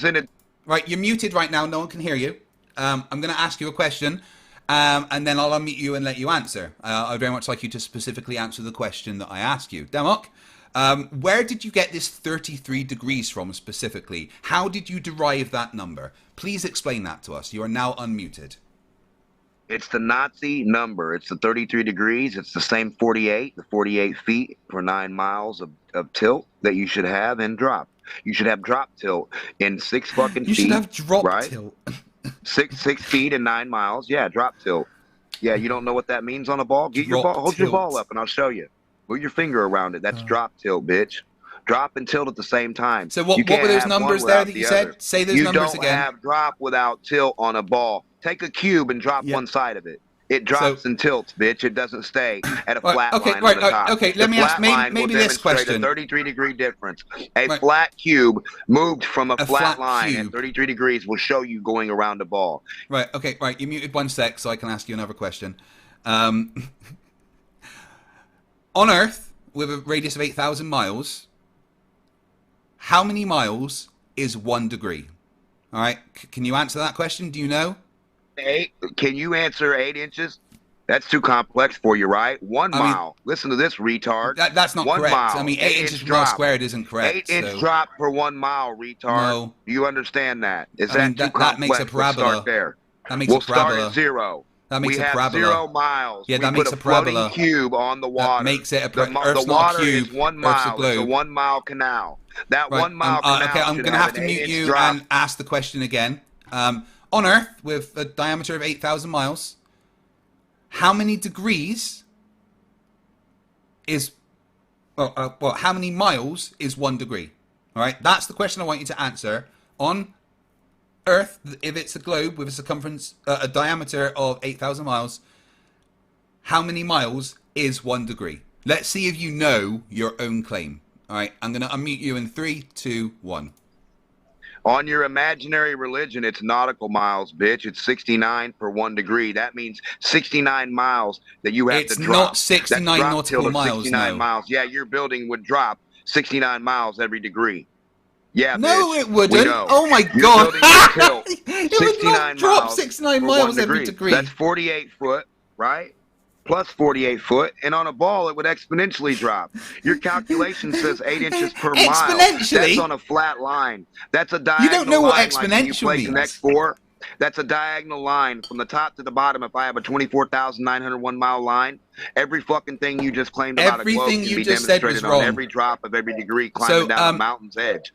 Right, you're muted right now. No one can hear you. I'm going to ask you a question, and then I'll unmute you and let you answer. I'd very much like you to specifically answer the question that I asked you. Demok, where did you get this 33 degrees from specifically? How did you derive that number? Please explain that to us. You are now unmuted. It's the Nazi number. It's the 33 degrees. It's the same 48, the 48 feet for 9 miles of tilt that you should have and drop. You should have drop tilt in 6 fucking feet. You should have drop right? tilt. 6 feet and 9 miles. Yeah, drop tilt. Yeah, you don't know what that means on a ball? Get your Drop ball. Hold tilt. your ball up and I'll show you. Move your finger around it. That's drop tilt, bitch. Drop and tilt at the same time. So what were those numbers there that you said? Say those numbers again. You don't have drop without tilt on a ball. Take a cube and drop one side of it. It drops and tilts, bitch. It doesn't stay at a flat line on the top. Okay, let me ask maybe this question. A 33-degree difference. A flat cube moved from a flat line at 33 degrees will show you going around the ball. Right, okay, right. You muted 1 sec so I can ask you another question. On Earth, with a radius of 8,000 miles, how many miles is 1 degree? All right, can you answer that question? Do you know? 8. Can you answer 8 inches? That's too complex for you, right? 1 mile. Listen to this, retard. That's not 1 correct. mile. I mean, 8 inches per mile squared isn't correct. 8-inch drop per 1 mile, retard. No. Do you understand that? Is I mean, that too complex? that makes a parabola. We'll start there. That makes a parabola. We'll start at 0. That makes we a have parabola. 0 miles. Yeah, that we makes put a parabola. Floating cube on the water. That makes it a the Earth's water not a cube. is 1 Earth's a mile. globe. It's a 1 mile canal. That Right. 1 mile canal. Okay, I'm going to have to mute you drop. and ask the question again. On Earth, with a diameter of 8,000 miles, how many degrees is, how many miles is 1 degree? All right, that's the question I want you to answer. On Earth, if it's a globe with a circumference, a diameter of 8,000 miles, how many miles is 1 degree? Let's see if you know your own claim. All right, I'm going to unmute you in 3, 2, 1. On your imaginary religion, it's nautical miles, bitch. It's 69 per 1 degree. That means 69 miles that you have to drop. It's not 69 drop nautical miles, 69 no. miles. Yeah, your building would drop 69 miles every degree. Yeah, no, bitch. it wouldn't. Oh my Your god! building would tilt It would not drop 69 per miles 1 every degree. That's 48 foot, right? Plus 48 foot, and on a ball it would exponentially drop. Your calculation says 8 inches per mile. Exponentially? That's on a flat line. That's a diagonal You don't know what line, exponential like when you play means. Connect 4. That's a diagonal line from the top to the bottom. If I have a 24,901 mile line, every fucking thing you just claimed about a globe Everything can you be just said was demonstrated wrong. on every drop of every degree climbing down the mountain's edge.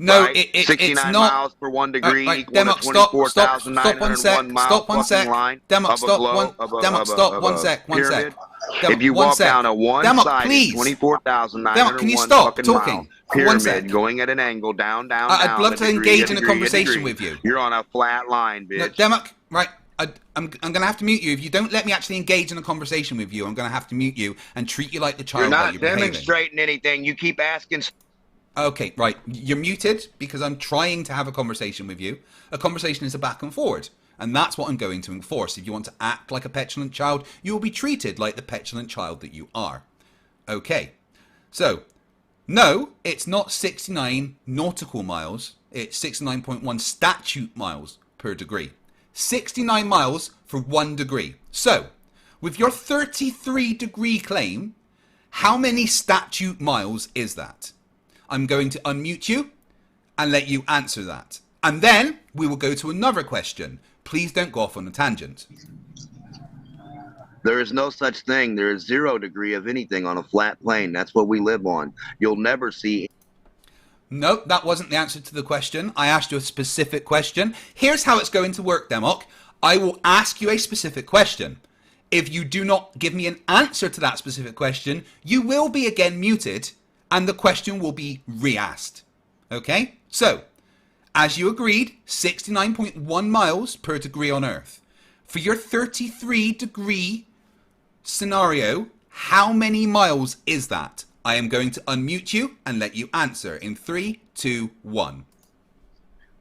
No, right? it's 69 not. miles per 1 degree equal to Demok, stop 1 sec. 24,901 mile Stop 1 sec. fucking line Demok, of a stop globe, 1 sec. 1 sec. pyramid. Demok, If you 1 walk sec. down a Demok, one-sided please. 24,901 Demok, can you stop fucking talking mile for 1 sec? pyramid going at an angle down, I'd love to engage in a conversation with you. You're on a flat line, bitch. No, Demok, right. I'm going to have to mute you. If you don't let me actually engage in a conversation with you, I'm going to have to mute you and treat you like the child You're while not you're behaving. demonstrating anything. You keep asking. Okay, right. You're muted because I'm trying to have a conversation with you. A conversation is a back and forward. And that's what I'm going to enforce. If you want to act like a petulant child, you will be treated like the petulant child that you are. Okay. So, no, it's not 69 nautical miles. It's 69.1 statute miles per degree. 69 miles for 1 degree. So, with your 33 degree claim, how many statute miles is that? I'm going to unmute you and let you answer that. And then we will go to another question. Please don't go off on a tangent. There is no such thing. There is 0 degree of anything on a flat plane. That's what we live on. You'll never see. Nope, that wasn't the answer to the question. I asked you a specific question. Here's how it's going to work, Demok. I will ask you a specific question. If you do not give me an answer to that specific question, you will be again muted and the question will be re-asked. Okay? So, as you agreed, 69.1 miles per degree on Earth. For your 33 degree scenario, how many miles is that? I am going to unmute you and let you answer in 3, 2, 1.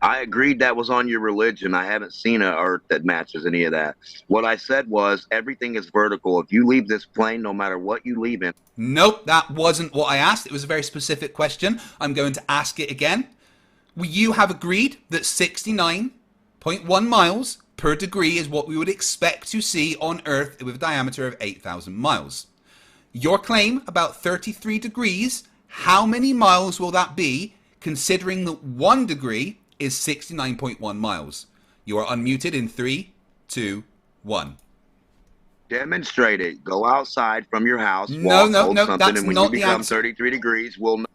I agreed that was on your religion. I haven't seen an Earth that matches any of that. What I said was everything is vertical. If you leave this plane, no matter what you leave in. Nope, that wasn't what I asked. It was a very specific question. I'm going to ask it again. You have agreed that 69.1 miles per degree is what we would expect to see on Earth with a diameter of 8,000 miles. Your claim about 33 degrees, how many miles will that be, considering that 1 degree is 69.1 miles? You are unmuted in 3, 2, 1. Demonstrate it. Go outside from your house. No, walk, hold something, that's and when not you the become answer. 33 degrees, we'll know.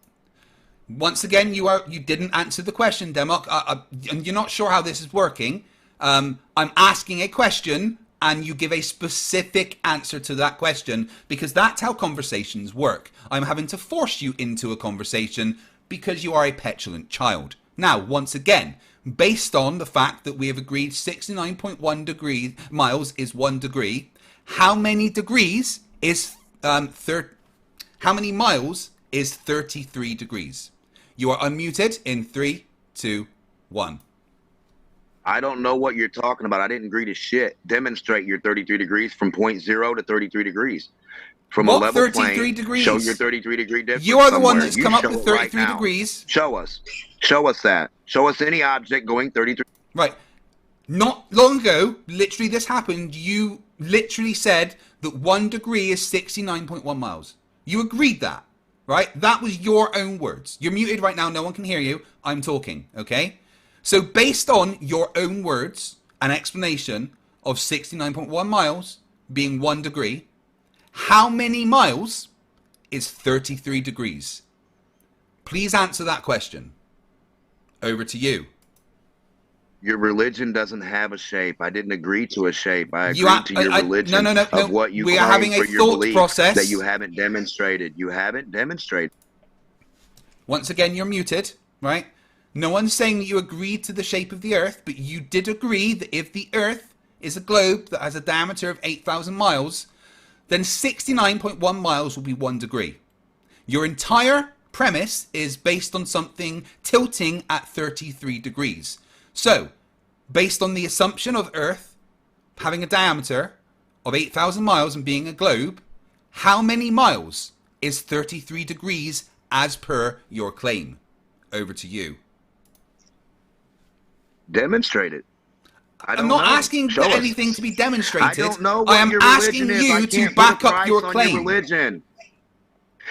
Once again, you didn't answer the question, Demok. And you're not sure how this is working. I'm asking a question, and you give a specific answer to that question, because that's how conversations work. I'm having to force you into a conversation because you are a petulant child. Now, once again, based on the fact that we have agreed 69.1 miles is 1 degree, how many degrees is how many miles is 33 degrees? You are unmuted in 3, 2, 1. I don't know what you're talking about. I didn't agree to shit. Demonstrate your 33 degrees from 0 to 33 degrees. From What a level 33 plane, degrees? show your 33 degree difference. You are the one somewhere. that's You come up show with it right 33 now. degrees. Show us. Show us that. Show us any object going 33. Right. Not long ago, literally this happened, you literally said that 1 degree is 69.1 miles. You agreed that, right? That was your own words. You're muted right now. No one can hear you. I'm talking, okay? So based on your own words and explanation of 69.1 miles being 1 degree, how many miles is 33 degrees? Please answer that question. Over to you. Your religion doesn't have a shape. I didn't agree to a shape. I agreed to your religion no. of what you We are claim having a for your thought belief process that you haven't demonstrated. You haven't demonstrated. Once again, you're muted, right? No one's saying that you agreed to the shape of the Earth, but you did agree that if the Earth is a globe that has a diameter of 8,000 miles, then 69.1 miles will be 1 degree. Your entire premise is based on something tilting at 33 degrees. So, based on the assumption of Earth having a diameter of 8,000 miles and being a globe, how many miles is 33 degrees as per your claim? Over to you. Demonstrate it. I'm not asking for anything to be demonstrated. I don't know what I am your asking religion is. you I to can't back put a up price your on claim. Your religion.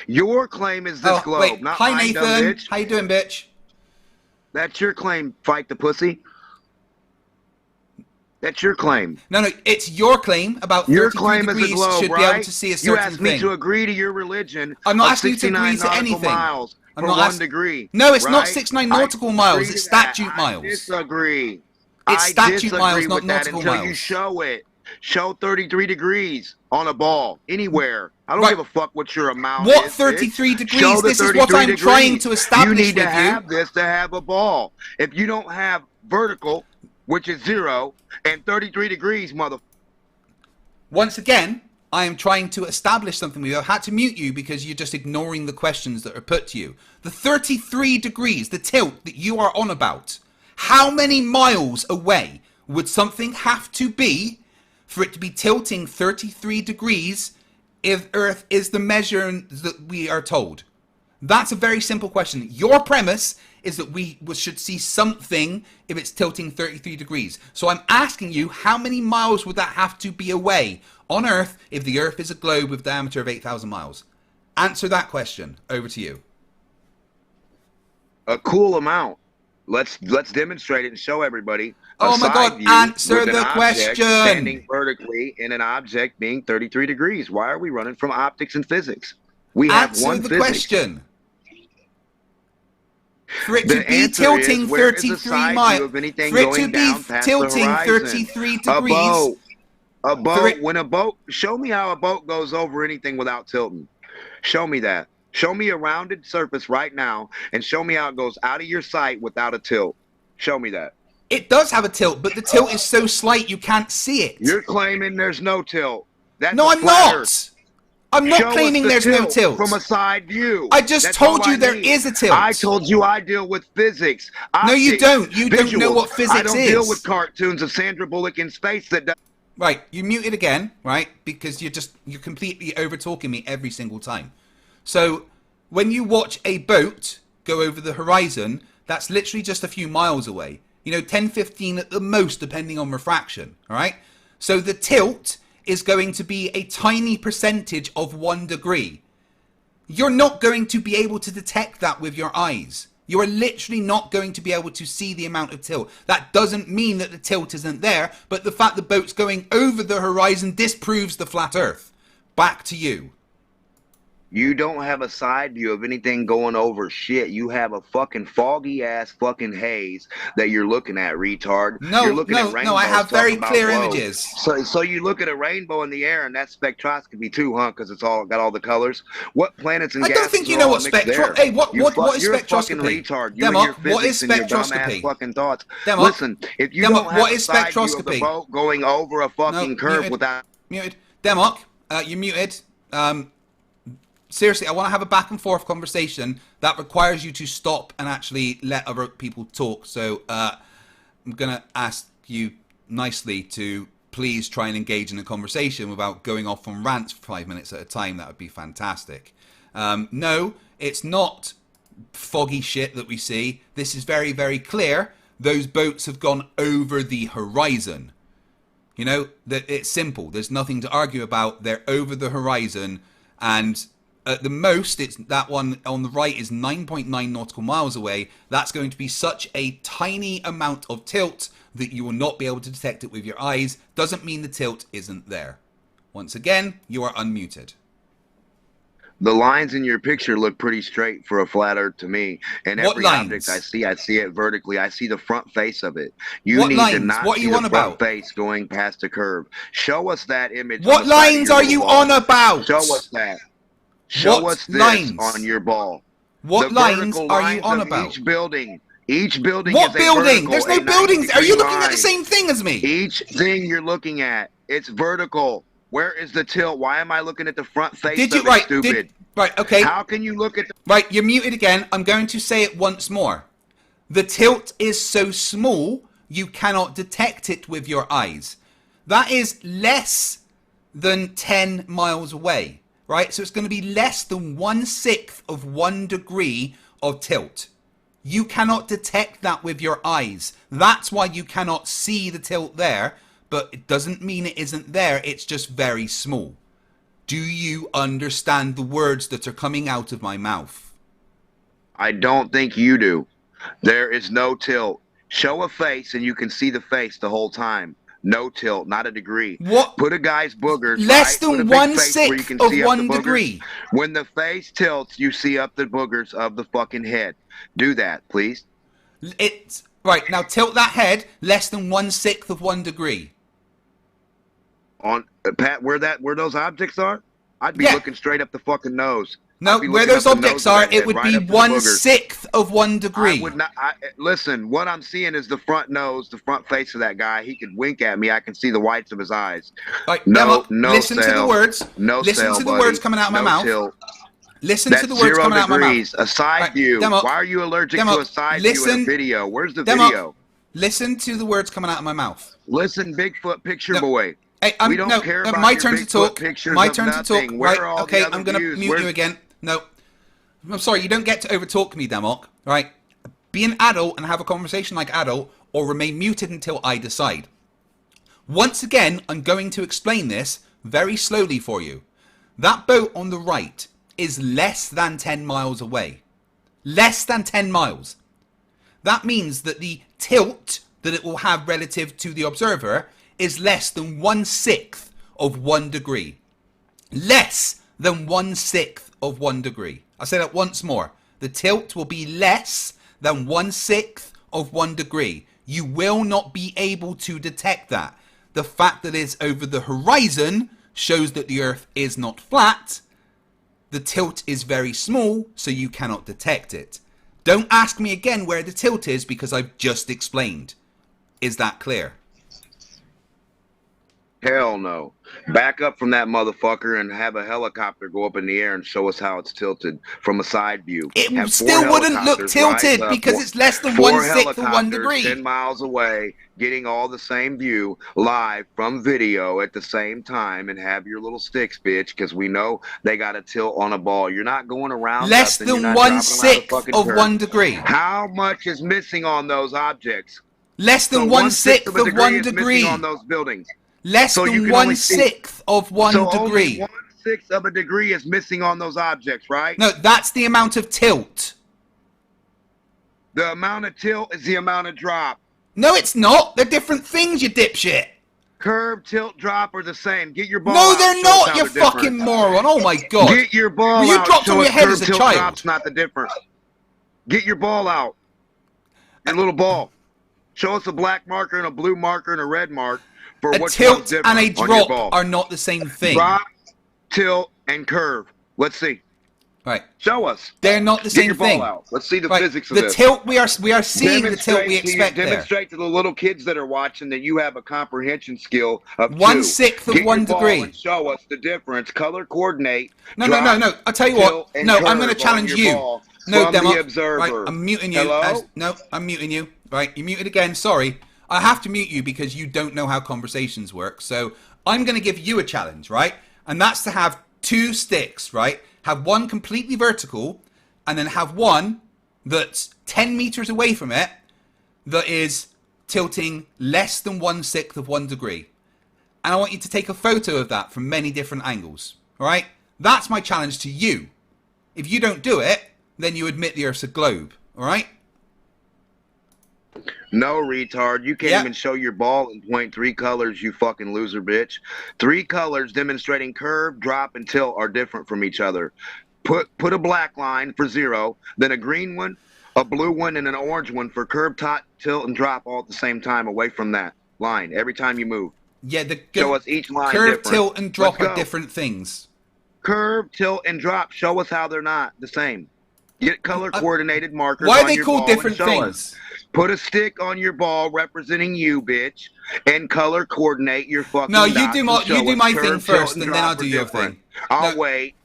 Your claim is this globe, wait. not Hi, mine, dumb Nathan. bitch. How you doing, bitch? That's your claim, fight the pussy. That's your claim. No, it's your claim about 33 Your claim degrees is a globe, should right? be able to see a certain You asked thing. me to agree to your religion. I'm not of asking you to agree 69 to nautical anything. miles I'm for not 1 degree. No, it's not right? 69 nautical miles. It's statute miles. I disagree. It's statute disagree miles, not with that nautical until miles. you show it. Show 33 degrees on a ball anywhere. I don't Right. give a fuck what your amount What is. 33 bitch. degrees? Show the This is 33 what I'm degrees. trying to establish You need to with have you. this to have a ball. If you don't have vertical, which is 0, and 33 degrees, mother. Once again, I am trying to establish something with you. I've had to mute you because you're just ignoring the questions that are put to you. The 33 degrees, the tilt that you are on about, how many miles away would something have to be for it to be tilting 33 degrees if Earth is the measure that we are told? That's a very simple question. Your premise is that we should see something if it's tilting 33 degrees. So I'm asking you, how many miles would that have to be away on Earth if the Earth is a globe with a diameter of 8,000 miles? Answer that question. Over to you. A cool amount. Let's demonstrate it and show everybody. Oh my God, answer the question. Standing vertically in an object being 33 degrees. Why are we running from optics and physics? We have one Answer the physics. question. For it to be tilting 33 miles, for it to be tilting 33 degrees. A boat, when a boat, show me how a boat goes over anything without tilting. Show me that. Show me a rounded surface right now and show me how it goes out of your sight without a tilt. Show me that. It does have a tilt, but the tilt is so slight you can't see it. You're claiming there's no tilt. That's no, a I'm flat not. Earth. I'm not Show us claiming the there's no tilt. From a side view. I just That's told all you I there need. is a tilt. I told you I deal with physics. No, you optics, don't. You don't know visuals. what physics I don't is. deal with cartoons of Sandra Bullock in space that does. Right, you muted again, right? Because you're completely over talking me every single time. So when you watch a boat go over the horizon, that's literally just a few miles away. 10, 15 at the most, depending on refraction, all right? So the tilt is going to be a tiny percentage of 1 degree. You're not going to be able to detect that with your eyes. You are literally not going to be able to see the amount of tilt. That doesn't mean that the tilt isn't there, but the fact the boat's going over the horizon disproves the flat Earth. Back to you. You don't have a side view of anything going over shit. You have a fucking foggy ass fucking haze that you're looking at, retard. You're looking at no, I have very clear images. So you look at a rainbow in the air, and that's spectroscopy too, huh? Because it's all got all the colors. What planets and I don't think you know what spectro. Hey, what is you're spectroscopy? A fucking retard. You Demok, and your what is physics and your spectroscopy? dumbass fucking thoughts. Demok, Listen, if you Demok, don't have what a is side view of spectroscopy? the boat going over a fucking curve without muted. Demok, you're muted. Seriously, I want to have a back and forth conversation that requires you to stop and actually let other people talk. So I'm going to ask you nicely to please try and engage in a conversation without going off on rants for 5 minutes at a time. That would be fantastic. No, it's not foggy shit that we see. This is very, very clear. Those boats have gone over the horizon. That it's simple. There's nothing to argue about. They're over the horizon, and at the most, it's that one on the right is 9.9 nautical miles away. That's going to be such a tiny amount of tilt that you will not be able to detect it with your eyes. Doesn't mean the tilt isn't there. Once again, you are unmuted. The lines in your picture look pretty straight for a flat Earth to me. And every object I see it vertically. I see the front face of it. You need to not see the front face going past a curve. Show us that image. What lines are you on about? Show us that. Show us this on your ball. What lines are you on about? Each building. Each building what is a building? vertical, There's no buildings. Are you looking at the same thing as me? Each thing you're looking at, it's vertical. Where is the tilt? Why am I looking at the front face Did you of it, stupid? Right, okay. How can you look at the... Right, you're muted again. I'm going to say it once more. The tilt is so small, you cannot detect it with your eyes. That is less than 10 miles away. Right, so it's going to be less than 1/6 of 1 degree of tilt. You cannot detect that with your eyes. That's why you cannot see the tilt there, but it doesn't mean it isn't there. It's just very small. Do you understand the words that are coming out of my mouth? I don't think you do. There is no tilt. Show a face and you can see the face the whole time. No tilt, not a degree. What? Put a guy's boogers. Less than 1/6 of 1 degree. When the face tilts, you see up the boogers of the fucking head. Do that, please. It's right now. Tilt that head less than 1/6 of 1 degree. On Pat, where those objects are, I'd be looking straight up the fucking nose. No, where those objects are, it would be 1/6 of 1 degree. I would not. Listen, what I'm seeing is the front nose, the front face of that guy. He could wink at me. I can see the whites of his eyes. Right, no, listen to the words. Listen to the words coming out of my mouth. Listen to the words coming out of my mouth. A side view. Why are you allergic to a side view in a video? Where's the video? Listen to the words coming out of my mouth. Listen, Bigfoot picture boy. Hey, we don't care about my turn to talk. My turn to talk. Right? Okay, I'm gonna mute you again. No, I'm sorry. You don't get to overtalk me, Demok. Right? Be an adult and have a conversation like adult, or remain muted until I decide. Once again, I'm going to explain this very slowly for you. That boat on the right is less than 10 miles away. Less than 10 miles. That means that the tilt that it will have relative to the observer is less than 1/6 of 1 degree. Less than 1/6 of 1 degree. I'll say that once more. The tilt will be less than 1/6 of 1 degree. You will not be able to detect that. The fact that it's over the horizon shows that the Earth is not flat. The tilt is very small, so you cannot detect it. Don't ask me again where the tilt is because I've just explained. Is that clear? Hell no. Back up from that motherfucker and have a helicopter go up in the air and show us how it's tilted from a side view. It still wouldn't look tilted because it's less than 1/6 of 1 degree. 10 miles away, getting all the same view live from video at the same time, and have your little sticks, bitch, because we know they got a tilt on a ball. You're not going around less than 1/6 of 1 degree. How much is missing on those objects? Less than So 1/6 of a of 1 is degree. missing on those buildings. Less So you than can only see- 1/6 of 1 so degree. only 1/6 of a degree is missing on those objects, right? No, that's the amount of tilt. The amount of tilt is the amount of drop. No, it's not. They're different things, you dipshit. Curve, tilt, drop are the same. Get your ball No, out. they're Show us not, how you they're fucking different. moron. Oh my god. Get your ball Well, you out. dropped Show on your us head curve, as a tilt, child. drop's not the difference. Get your ball out. Your little ball. Show us a black marker and a blue marker and a red mark for A what tilt different and a on your drop ball. are not the same thing. Drop, tilt, and curve. Let's see. Right. Show us. They're not the Get same your thing. ball out. Let's see the Right. physics of The this. tilt, we are seeing the tilt we expect there. Demonstrate to the little kids that are watching that you have a comprehension skill of 1/6 of Get 1 your ball degree. And show us the difference. Color coordinate. No. I'll tell you tilt, what. and No, I'm curve going to challenge on your you. ball No, from Demo. the observer. Right, I'm muting you. Hello? No, I'm muting you. Right, you muted again. Sorry. I have to mute you because you don't know how conversations work. So I'm going to give you a challenge, right? And that's to have 2 sticks, right? Have one completely vertical and then have one that's 10 meters away from it that is tilting less than 1/6 of 1 degree. And I want you to take a photo of that from many different angles, all right? That's my challenge to you. If you don't do it, then you admit the Earth's a globe, all right? No, retard. You can't Yep. even show your ball and point 3 colors, you fucking loser bitch. 3 colors demonstrating curve, drop, and tilt are different from each other. Put a black line for 0, then a green one, a blue one, and an orange one for curve, tilt, and drop all at the same time away from that line every time you move. Yeah, the Show us each line curve, different. tilt, and drop Let's are go. different things. Curve, tilt, and drop. Show us how they're not the same. Get color coordinated markers. Why are on they your called ball and different show things? us. Put a stick on your ball representing you, bitch, and color coordinate your fucking. No, you dots do and my show us thing curve, first, tilt, and then I'll drop do are your different. thing. I'll No. wait.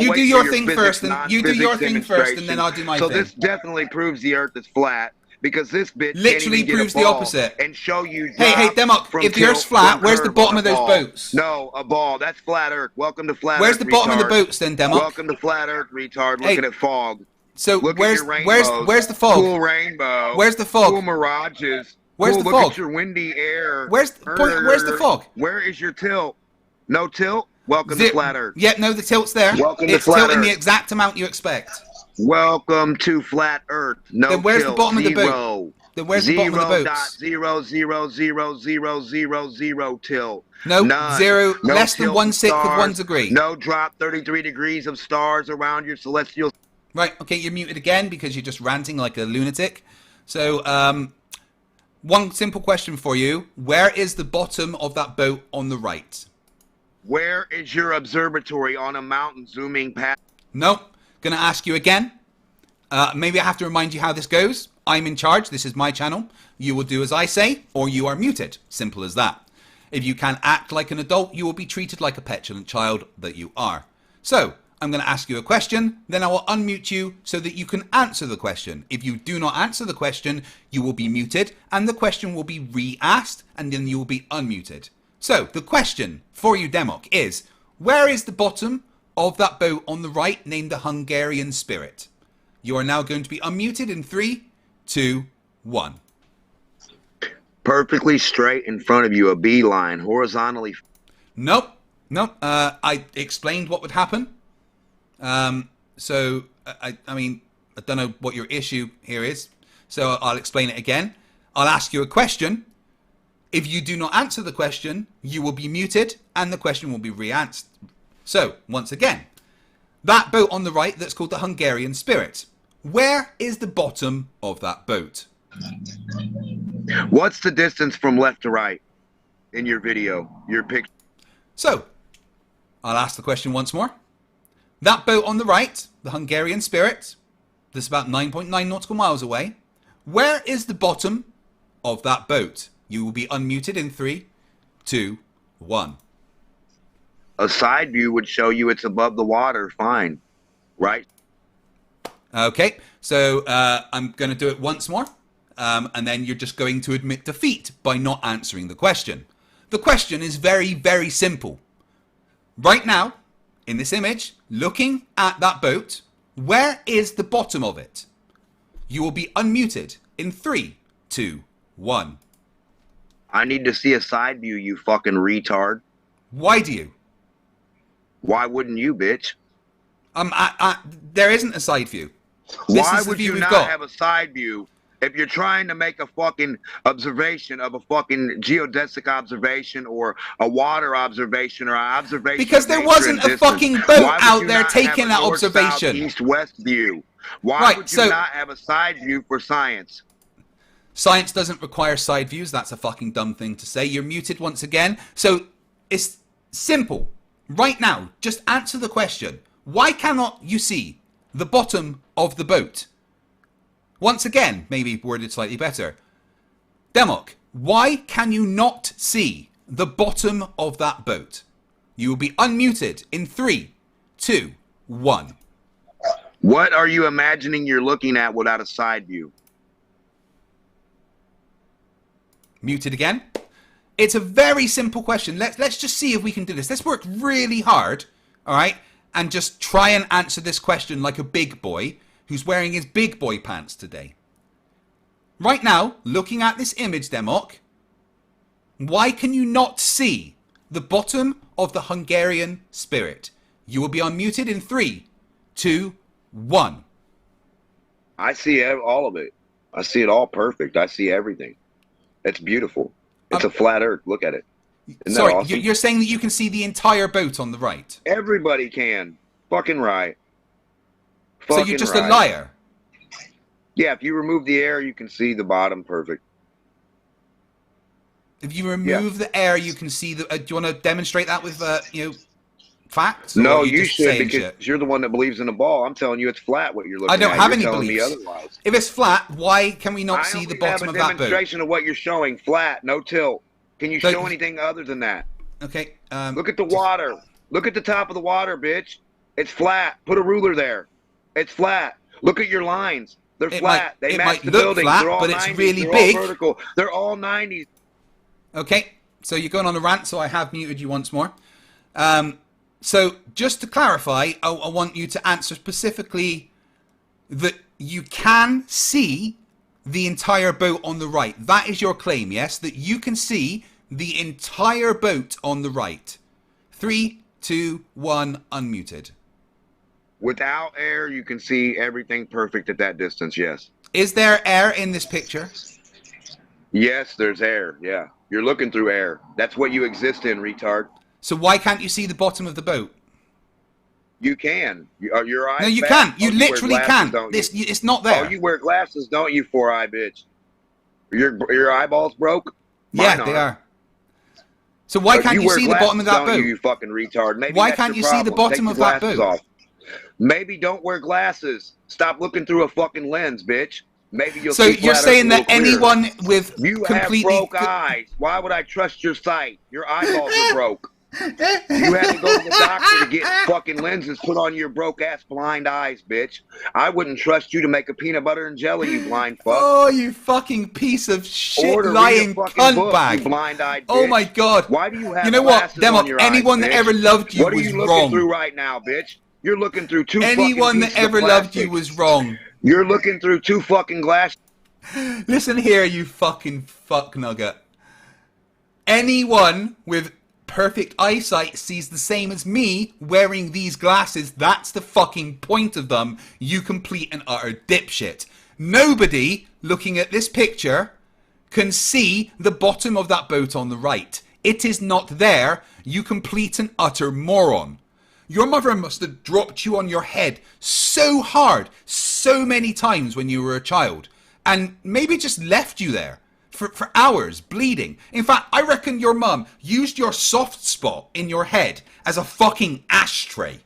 You Wait do for your thing physics, first, and you do your non-physics thing first, and then I'll do my so thing. this definitely proves the Earth is flat because this bitch Literally can't even proves get a the ball opposite. and show you. Hey, drop Demok, from if the Earth's tilt, flat, from where's the curve bottom on of a those ball. boats? No, a ball. That's flat Earth. Welcome to flat Where's Earth. the bottom of the retard. boats then, Demok? Welcome to flat Earth, retard. Hey, Looking at fog. So Look where's at your rainbows. where's the fog? Cool rainbow. Where's the fog? Cool mirages. Where's cool, the look fog? at your windy air. Where's the fog? Where is your tilt? No tilt? Welcome to flat Earth. Yeah, no, the tilt's there. Welcome to it's flat tilting Earth. the exact amount you expect. Welcome to flat Earth. No Then where's tilt. the bottom of the boat? Zero. Then where's the bottom of the boats? 0.0000000 tilt. No, None. zero, No less than tilt 1/6 of stars. 1 degree. No drop 33 degrees of stars around your celestial. Right, okay, you're muted again because you're just ranting like a lunatic. So, one simple question for you. Where is the bottom of that boat on the right? Where is your observatory on a mountain zooming past? Nope. Gonna ask you again. Maybe I have to remind you how this goes. I'm in charge. This is my channel. You will do as I say, or you are muted. Simple as that. If you can act like an adult, you will be treated like a petulant child that you are. So, I'm going to ask you a question, then I will unmute you so that you can answer the question. If you do not answer the question, you will be muted, and the question will be re-asked, and then you will be unmuted. So, the question for you, Demok, is, where is the bottom of that boat on the right named the Hungarian Spirit? You are now going to be unmuted in 3, 2, 1. Perfectly straight in front of you, a beeline, horizontally. Nope. I explained what would happen. So, I mean, I don't know what your issue here is. So I'll explain it again. I'll ask you a question. If you do not answer the question, you will be muted and the question will be re-answered. So, once again, that boat on the right that's called the Hungarian Spirit. Where is the bottom of that boat? What's the distance from left to right in your video, your picture? So, I'll ask the question once more. That boat on the right, the Hungarian Spirit, that's about 9.9 nautical miles away. Where is the bottom of that boat? You will be unmuted in 3, 2, 1. A side view would show you it's above the water, fine, right? Okay, so I'm going to do it once more, and then you're just going to admit defeat by not answering the question. The question is very, very simple. Right now, in this image, looking at that boat, where is the bottom of it? You will be unmuted in 3, 2, 1. I need to see a side view, you fucking retard. Why do you? Why wouldn't you, bitch? There isn't a side view. Why would you not have a side view if you're trying to make a fucking observation of a fucking geodesic observation or a water observation or an observation? Because there wasn't a fucking boat out there taking that observation. East-west view. Why would you not have a side view for science? Science doesn't require side views. That's a fucking dumb thing to say. You're muted once again. So it's simple. Right now, just answer the question. Why cannot you see the bottom of the boat? Once again, maybe worded slightly better. Demok, why can you not see the bottom of that boat? You will be unmuted in 3, 2, 1. What are you imagining you're looking at without a side view? Muted again. It's a very simple question. Let's just see if we can do this. Let's work really hard, all right, and just try and answer this question like a big boy who's wearing his big boy pants today. Right now, looking at this image, Demok, why can you not see the bottom of the Hungarian spirit? You will be unmuted in 3, 2, 1. I see all of it. I see it all perfect. I see everything. It's beautiful. It's a flat earth. Look at it. Isn't sorry, that awesome? You're saying that you can see the entire boat on the right? Everybody can. Fucking right. So you're just a liar? Yeah, if you remove the air, you can see the bottom perfect. If you remove the air, you can see the... do you want to demonstrate that with, facts? No, you should, because you're the one that believes in the ball. I'm telling you it's flat what you're looking at. I don't have any telling beliefs. Me otherwise. If it's flat, why can we not see the bottom of that boat? I have a demonstration of what you're showing. Flat, no tilt. Can you show anything other than that? Okay. Look at the water. Look at the top of the water, bitch. It's flat. Put a ruler there. It's flat. Look at your lines. They're flat. They match the buildings. Flat, they're all but 90s. it's really They're big. all vertical. They're all 90s. Okay. So you're going on a rant, so I have muted you once more. So just to clarify, I want you to answer specifically that you can see the entire boat on the right. That is your claim, yes? That you can see the entire boat on the right. 3, 2, 1, unmuted. Without air, you can see everything perfect at that distance, yes. Is there air in this picture? Yes, there's air, yeah. You're looking through air. That's what you exist in, retard. So why can't you see the bottom of the boat? You can. Your eyes. No, you bad? can't. You literally glasses, can't. It's not there. Oh, you wear glasses, don't you, 4-eye bitch? Your eyeballs broke? Mine yeah, they are. So why can't you see the bottom of that boat? You fucking retard. Maybe why can't you see the bottom of that boat? Off. Maybe don't wear glasses. Stop looking through a fucking lens, bitch. Maybe you'll. So you're saying that anyone with completely have broke eyes. Why would I trust your sight? Your eyeballs are broke. You had to go to the doctor to get fucking lenses put on your broke ass blind eyes, bitch. I wouldn't trust you to make a peanut butter and jelly, you blind fuck. Oh, you fucking piece of shit lying cunt bag. Blind-eyed bitch. Oh my god. Why do you have? You know what, Demo? Anyone that ever loved you was wrong. What are you looking through right now, bitch? You're looking through two. Anyone that ever loved you was wrong. You're looking through two fucking glass. Listen here, you fucking fuck nugget. Anyone with perfect eyesight sees the same as me wearing these glasses. That's the fucking point of them, you complete and utter dipshit. Nobody looking at this picture can see the bottom of that boat on the right. It is not there, you complete and utter moron. Your mother must have dropped you on your head so hard, so many times when you were a child, and maybe just left you there for hours, bleeding. In fact, I reckon your mum used your soft spot in your head as a fucking ashtray.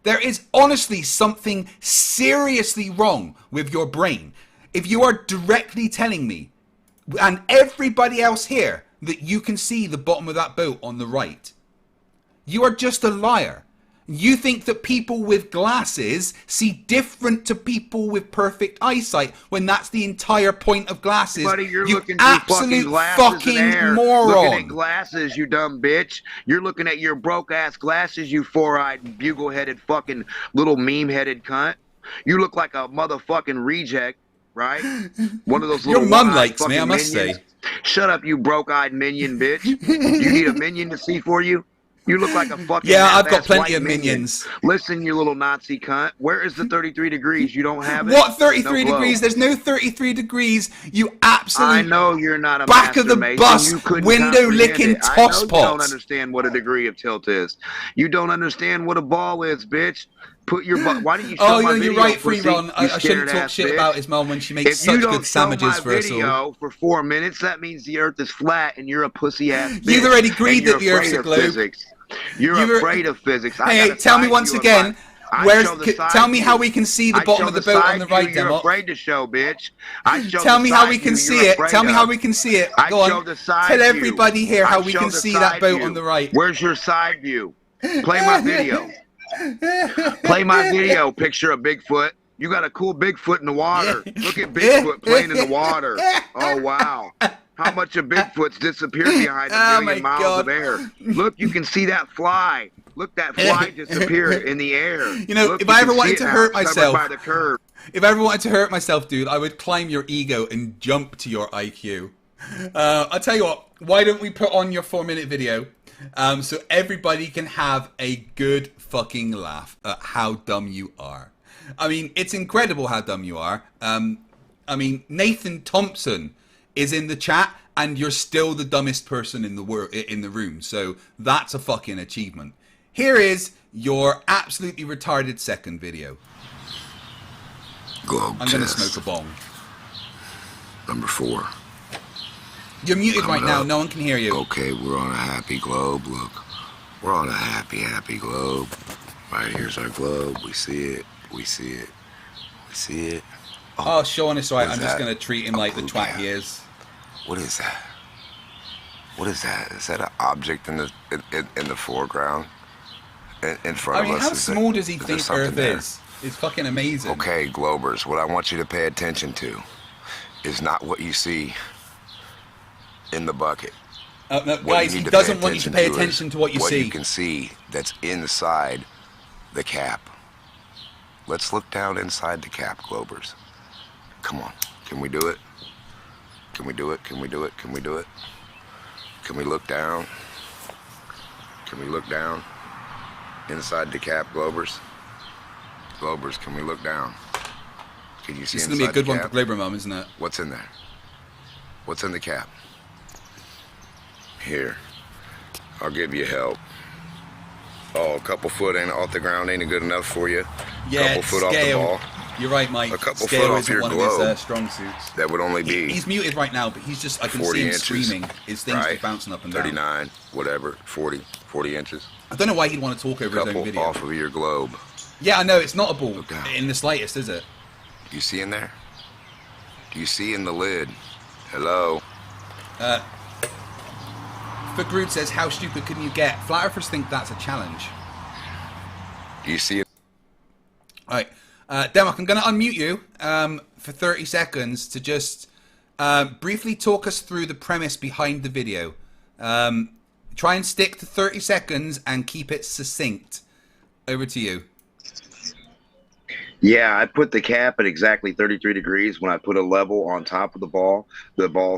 There is honestly something seriously wrong with your brain. If you are directly telling me, and everybody else here, that you can see the bottom of that boat on the right, you are just a liar. You think that people with glasses see different to people with perfect eyesight when that's the entire point of glasses. Buddy, you're you looking absolute through fucking moron. Looking at glasses, you dumb bitch. You're looking at your broke ass glasses, you 4-eyed, bugle-headed fucking little meme-headed cunt. You look like a motherfucking reject. right? One of those Your little mum one-eyed likes me, I fucking must minions. say. Shut up, you broke-eyed minion, bitch. You need a minion to see for you? You look like a fucking Yeah, I've got half-ass plenty white of minion. minions. Listen, you little Nazi cunt. Where is the 33 degrees? You don't have it? What 33 No degrees? There's no 33 degrees. You absolute I know you're not a back of master the mason. bus, You couldn't window comprehend licking it. I know you don't tosspot. understand what a degree of tilt is. You don't understand what a ball is, bitch. Put your why don't you show Oh, my no, video, you're right, pussy, Freeron. you I shouldn't talk scared-ass shit bitch. about his mum when she makes If you such don't good show sandwiches my for us all. video for 4 minutes, that means the Earth is flat and you're a pussy-ass bitch. You've already agreed and you're that the Earth's afraid a of globe. physics. You're afraid of physics. Hey, tell me once again, tell me how we can see the bottom of the boat on the right, You're Demo. afraid to show, bitch. I show Tell the me how side we can view see you're it. afraid Tell me of. how we can see it. I Go show on. the side Tell view. everybody here how I we show can the see that side boat view. on the right. Where's your side view? Play my video. Play my video. Picture of Bigfoot. You got a cool Bigfoot in the water. Look at Bigfoot playing in the water. Oh, wow. How much of Bigfoot's disappeared behind a million miles of air? Look, you can see that fly. Look, that fly disappeared in the air. You know, Look, if I ever can see wanted it to now. hurt It's covered myself, by the curve. if I ever wanted to hurt myself, dude, I would climb your ego and jump to your IQ. I'll tell you what, why don't we put on your 4-minute video so everybody can have a good fucking laugh at how dumb you are. I mean, it's incredible how dumb you are. I mean, Nathan Thompson is in the chat and you're still the dumbest person in the room. So that's a fucking achievement. Here is your absolutely retarded second video. Globe I'm going to test. smoke a bong. Number 4. You're muted Coming right now. up. No one can hear you. Okay, we're on a happy globe. Look, we're on a happy, happy globe. Right here's our globe. We see it. We see it. We see it. Oh, Sean is right. What is I'm just that? going to treat him A like the blue twat cat. he is. What is that? What is that? Is that an object in the foreground? In front I mean, of us? how Is small does he there think something Earth there? is? It's fucking amazing. Okay, Globers, what I want you to pay attention to is not what you see in the bucket. No, What guys, you he need to doesn't want you to pay is attention to what you What see. you can see that's inside the cap. Let's look down inside the cap, Globers. Come on. Can we do it? Can we do it? Can we do it? Can we do it? Can we look down? Can we look down? Inside the cap, Globers? Globers, can we look down? Can you see This is inside going to be a good the one for cap? Glober Mum, isn't it? What's in there? What's in the cap? Here. I'll give you help. Oh, a couple foot ain't off the ground ain't good enough for you. Yeah, Couple foot scale. off the ball. You're right, Mike. A couple Scale foot off isn't your one of globe. his strong suits. That would only be He's muted right now, but he's just, I can 40 see him inches, screaming. His thing's right? just bouncing up and down. 39, whatever, 40 inches. I don't know why he'd want to talk over his own Couple video. off of your globe. Yeah, I know, it's not a ball Look down. in the slightest, is it? You see in there? Do you see in the lid? Hello? Groot says, how stupid can you get? Flat Earthers think that's a challenge. Do you see it? Alright, Democ, I'm going to unmute you for 30 seconds to just briefly talk us through the premise behind the video. Try and stick to 30 seconds and keep it succinct. Over to you. Yeah, I put the cap at exactly 33 degrees when I put a level on top of the ball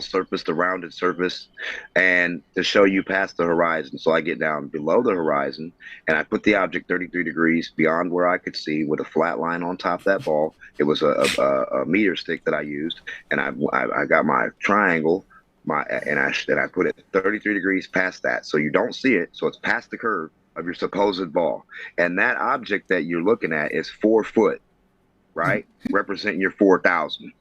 surface, the rounded surface, and to show you past the horizon. So I get down below the horizon, and I put the object 33 degrees beyond where I could see with a flat line on top of that ball. It was a meter stick that I used, and I got my triangle, and I put it 33 degrees past that. So you don't see it, so it's past the curve of your supposed ball. And that object that you're looking at is 4 foot. Right? Representing your 4,000.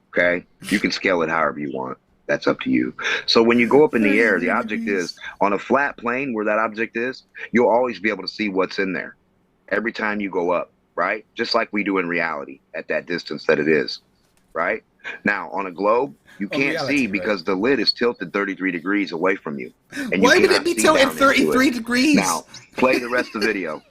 Okay? You can scale it however you want. That's up to you. So when you go up in the air, the object is on a flat plane where that object is, you'll always be able to see what's in there every time you go up, right? Just like we do in reality at that distance that it is, right? Now, on a globe, you can't see because the lid is tilted 33 degrees away from you. And Why you would cannot it be see tilted down into 33 it. degrees? Now, play the rest of the video.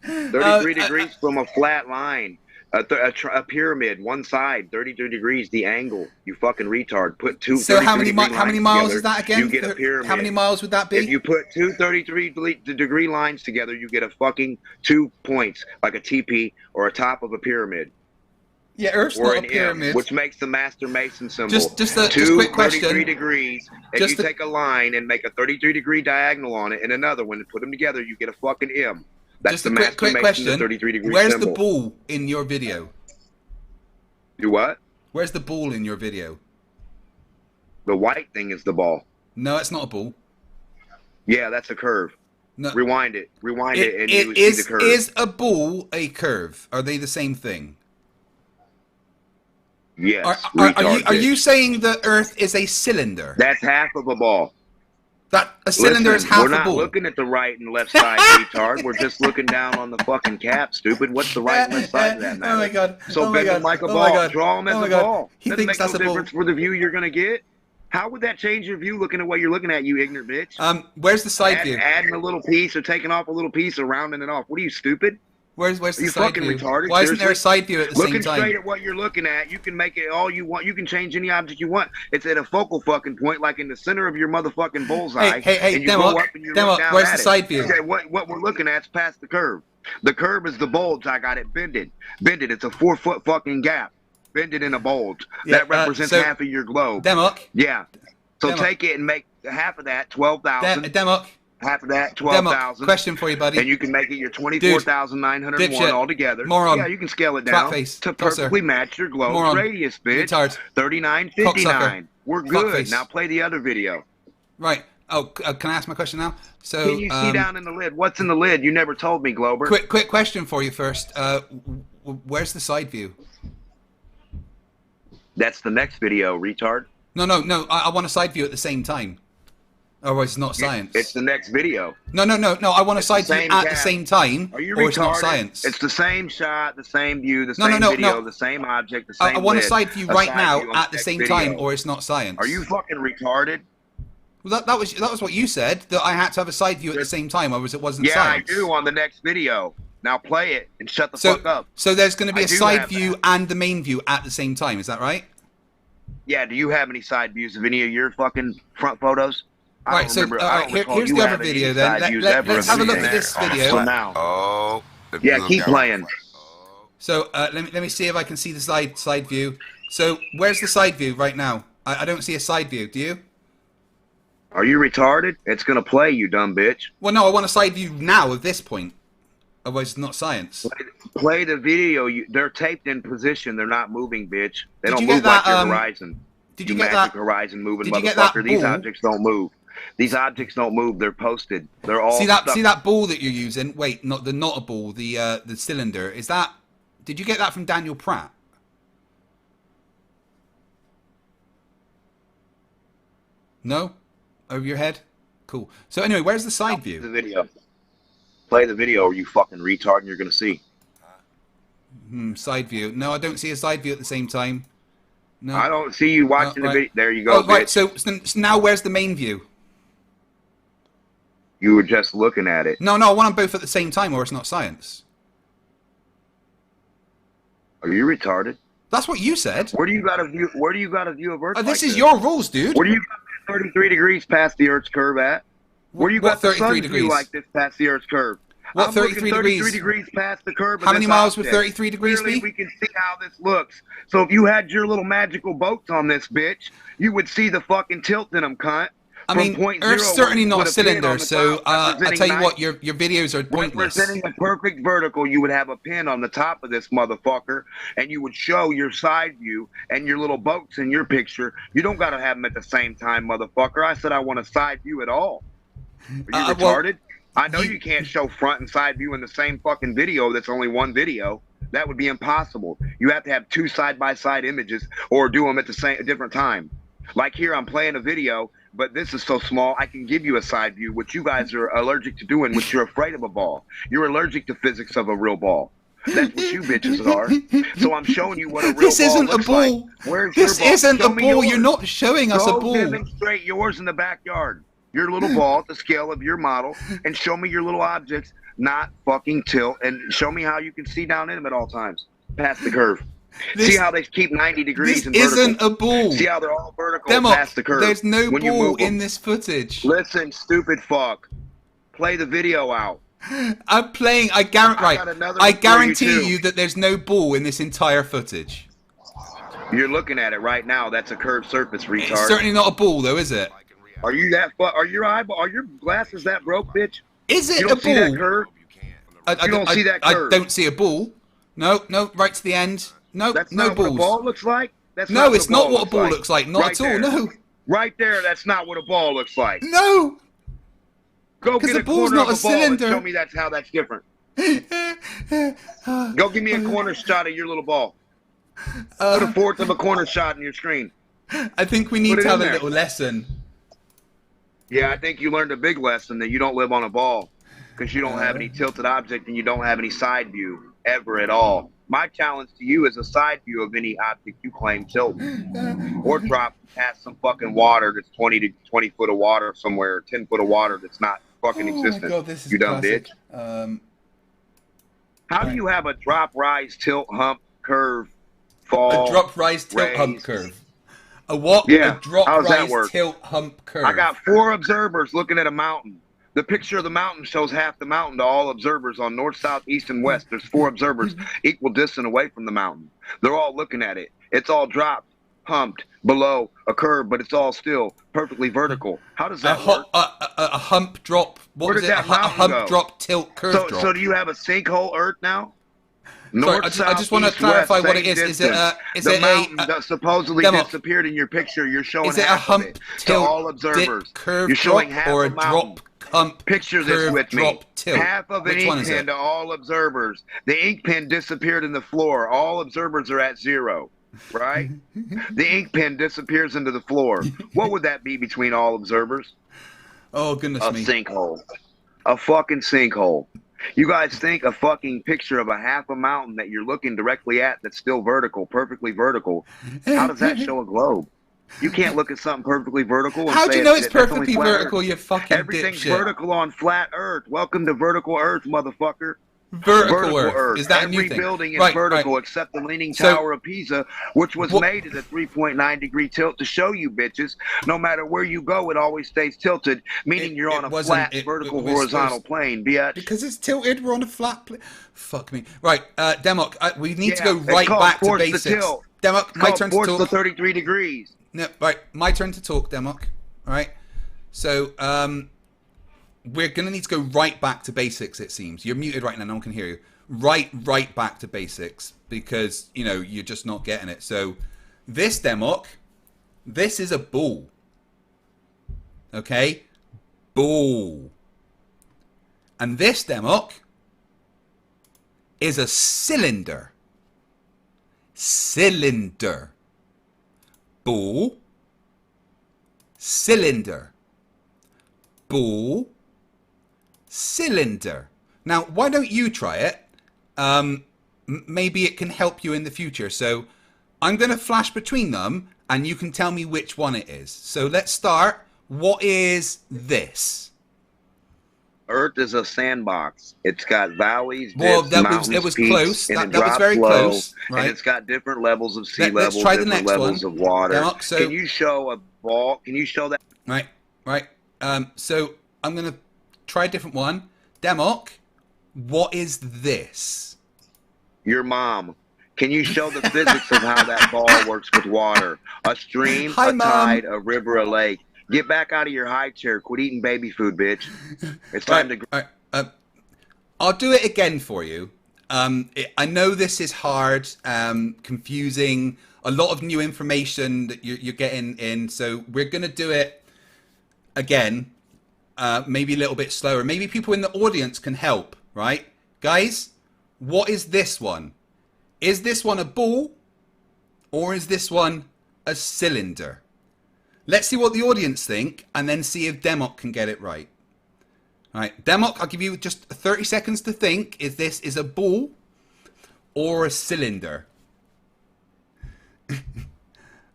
33 degrees from a flat line, a pyramid, one side, 33 degrees, the angle. You fucking retard. Put two. So how many miles together, is that again? You get a pyramid. How many miles would that be? If you put two 33-degree lines together, you get a fucking 2 points, like a TP or a top of a pyramid. Yeah, Earth's or not a an M, pyramid. which makes the Master Mason symbol. Just Two quick question. 33 degrees, and Just you take a line and make a 33-degree diagonal on it, and another one, and put them together, you get a fucking M. That's Just the a Master quick Mason, question. the 33-degree Where's symbol. the ball in your video? Do what? Where's the ball in your video? The white thing is the ball. No, it's not a ball. Yeah, that's a curve. No. Rewind it, and you would is, see the curve. Is a ball a curve? Are they the same thing? Yes. Are you saying the Earth is a cylinder? That's half of a ball. That a cylinder is half a ball. We're not looking at the right and left side, retard. We're just looking down on the fucking cap, stupid. What's the right and left side of that matter? Oh my god. So bend them like a ball. Draw them as a ball. He Doesn't thinks make that's no a ball. difference for the view you're going to get. How would that change your view looking at what you're looking at, you ignorant bitch? Where's the side view? Adding a little piece or taking off a little piece or rounding it off. What are you, stupid? Where's the you side fucking view? retarded? Why isn't there a side view at the Looking same time? straight at what you're looking at, you can make it all you want. You can change any object you want. It's at a focal fucking point, like in the center of your motherfucking bullseye. Hey, and you go up and you look down where's at the it. side view? Okay, what we're looking at is past the curve. The curve is the bulge. I got it bended. Bended. It's a 4-foot fucking gap. Bended in a bulge. Yeah, that represents so, half of your globe. Democ. Yeah. So Democ. Take it and make half of that 12,000. Democ. Half of that 12,000. Question for you, buddy. And you can make it your 24,901 altogether. Moron. Yeah, you can scale it down to perfectly match your globe's radius, bitch. Retard. 3959. We're good. Fuckface. Now play the other video. Right. Oh, can I ask my question now? So, can you see down in the lid? What's in the lid? You never told me, Glober. Quick question for you first. Where's the side view? That's the next video, retard. No. I want a side view at the same time. Otherwise, it's not science. It's the next video. No. I want a side view at the same time. Are you or retarded? It's not science. It's the same shot, the same view, the same video, the same object, the same I want lid, a side view right now view at the same video. time, or it's not science. Are you fucking retarded? Well, that was what you said, that I had to have a side view at the same time, otherwise it wasn't yeah, science. I do on the next video. Now play it and shut the fuck up. So there's going to be a side have view and the main view at the same time, is that right? Yeah, do you have any side views of any of your fucking front photos? Right, so here's the other video then. Let's have a look at this video. So now. Yeah, keep playing. So let me see if I can see the side view. So where's the side view right now? I don't see a side view. Do you? Are you retarded? It's gonna play, you dumb bitch. Well, no, I want a side view now at this point. Otherwise, it's not science. Play the video. They're taped in position. They're not moving, bitch. They don't move like your horizon. Did you get that? Magic horizon moving, motherfucker. These objects don't move. These objects don't move. They're posted. They're all see that ball that you're using. Wait, not a ball. The cylinder is that. Did you get that from Daniel Pratt? No, over your head. Cool. So anyway, where's the side view? The video. Play the video, or you fucking retard, and you're gonna see. Side view. No, I don't see a side view at the same time. No, I don't see you watching the video. There you go. Oh, right. So now where's the main view? You were just looking at it. No, I want them both at the same time, or it's not science. Are you retarded? That's what you said. Where do you got a view? Where do you got a view of Earth? This is your rules, dude. Where do you got 33 degrees past the Earth's curve at? Where do you got the sun's view like this past the Earth's curve? What 33 degrees? 33 degrees past the curve. How many miles would 33 degrees be? We can see how this looks. So if you had your little magical boats on this bitch, you would see the fucking tilt in them, cunt. I mean, Earth's certainly not a cylinder, so I tell you what, your videos are pointless. Representing the perfect vertical, you would have a pin on the top of this motherfucker, and you would show your side view and your little boats in your picture. You don't got to have them at the same time, motherfucker. I said I want a side view at all. Are you retarded? I know you can't show front and side view in the same fucking video. That's only one video. That would be impossible. You have to have two side-by-side images or do them at the different time. Like here, I'm playing a video, but this is so small, I can give you a side view, which you guys are allergic to doing, which you're afraid of a ball. You're allergic to physics of a real ball. That's what you bitches are. So I'm showing you what a real this ball isn't looks a ball. like. Where's this your ball? Isn't Show a ball. yours. You're not showing us a ball. Go demonstrate yours in the backyard. Your little ball at the scale of your model, and show me your little objects, not fucking tilt, and show me how you can see down in them at all times, past the curve. See how they keep 90 degrees this in vertical. Isn't a ball. See how they're all vertical past the curve. There's no when ball in this footage. Listen, stupid fuck. Play the video out. I'm playing. I guarantee you that there's no ball in this entire footage. You're looking at it right now. That's a curved surface, retard. It's certainly not a ball, though, is it? Are you that? Are your glasses that broke, bitch? Is it you a don't ball? See that curve? You don't see that curve. I don't see a ball. No, right to the end. No, that's no not balls. What a ball looks like. That's no, it's not what a ball looks like. Not at all. No. Right there. That's not what a ball looks like. No. Go get a corner of a ball and show me how that's different. Go give me a corner shot of your little ball. Put a fourth of a corner shot in your screen. I think we need to have a little lesson. Yeah, I think you learned a big lesson that you don't live on a ball because you don't have any tilted object and you don't have any side view ever at all. My challenge to you is a side view of any object you claim tilting or drop past some fucking water that's 20 foot of water somewhere, 10 foot of water that's not fucking existent. God, this is you dumb classic. bitch. How do you have a drop, rise, tilt, hump, curve, fall? A drop, rise, tilt, raise? hump curve. A what? Yeah. A drop, How does that rise, work? tilt, hump curve. I got 4 observers looking at a mountain. The picture of the mountain shows half the mountain to all observers on north, south, east, and west. There's 4 observers equal distance away from the mountain. They're all looking at it. It's all dropped, humped, below a curve, but it's all still perfectly vertical. How does that work? A hump drop. What is it? A hump drop, tilt, curve drop. So do you have a sinkhole Earth now? Sorry, I just want to clarify what it is. Is it the mountain that supposedly disappeared in your picture? You're showing is it a hump, tilt, to all observers. Curve you're showing drop, half or a a drop, hump, picture curve, this with drop, me. Tilt. Half of an ink pen to all observers. The ink pen disappeared in the floor. All observers are at 0. Right? The ink pen disappears into the floor. What would that be between all observers? Oh, goodness me. A sinkhole. A fucking sinkhole. You guys think a fucking picture of a half a mountain that you're looking directly at that's still vertical, perfectly vertical, how does that show a globe? You can't look at something perfectly vertical and how do you know it's perfectly vertical, Earth. You fucking Everything's dipshit. vertical on flat Earth. Welcome to vertical Earth, motherfucker. Vertical Earth. Is that Every a new thing? building is vertical except the Leaning Tower of Pisa, which was made at a 3.9 degree tilt to show you bitches. No matter where you go, it always stays tilted, meaning you're on a flat, vertical, horizontal plane, bitch. Because it's tilted, we're on a flat plane. Fuck me. Right, Demok, we need to go right back to basics. Demok, my turn to talk. The 33 degrees. No, right, my turn to talk, Demok. All right. So, we're going to need to go right back to basics, it seems. You're muted right now, no one can hear you. Right back to basics, because, you know, you're just not getting it. So, this Demok, this is a ball. Okay? Ball. And this Demok is a cylinder. Cylinder. Ball. Cylinder. Ball. Cylinder. Now, why don't you try it? Maybe it can help you in the future. So I'm going to flash between them and you can tell me which one it is. So let's start. What is this? Earth is a sandbox. It's got valleys, dips, well, mountains, it was peaks, close. And that was very close. Right? And it's got different levels of sea Let's level, try the different next levels one. of water. Demok, so, can you show a ball? Can you show that? Right. So I'm going to try a different one. Demok, what is this? Your mom. Can you show the physics of how that ball works with water? A stream, Hi, a tide, a river, a lake. Get back out of your high chair. Quit eating baby food, bitch. It's time to... Right. I'll do it again for you. I know this is hard, confusing, a lot of new information that you're getting in. So we're going to do it again, maybe a little bit slower. Maybe people in the audience can help, right? Guys, what is this one? Is this one a ball or is this one a cylinder? Let's see what the audience think and then see if Demok can get it right. All right, Demok, I'll give you just 30 seconds to think. Is this a ball or a cylinder? All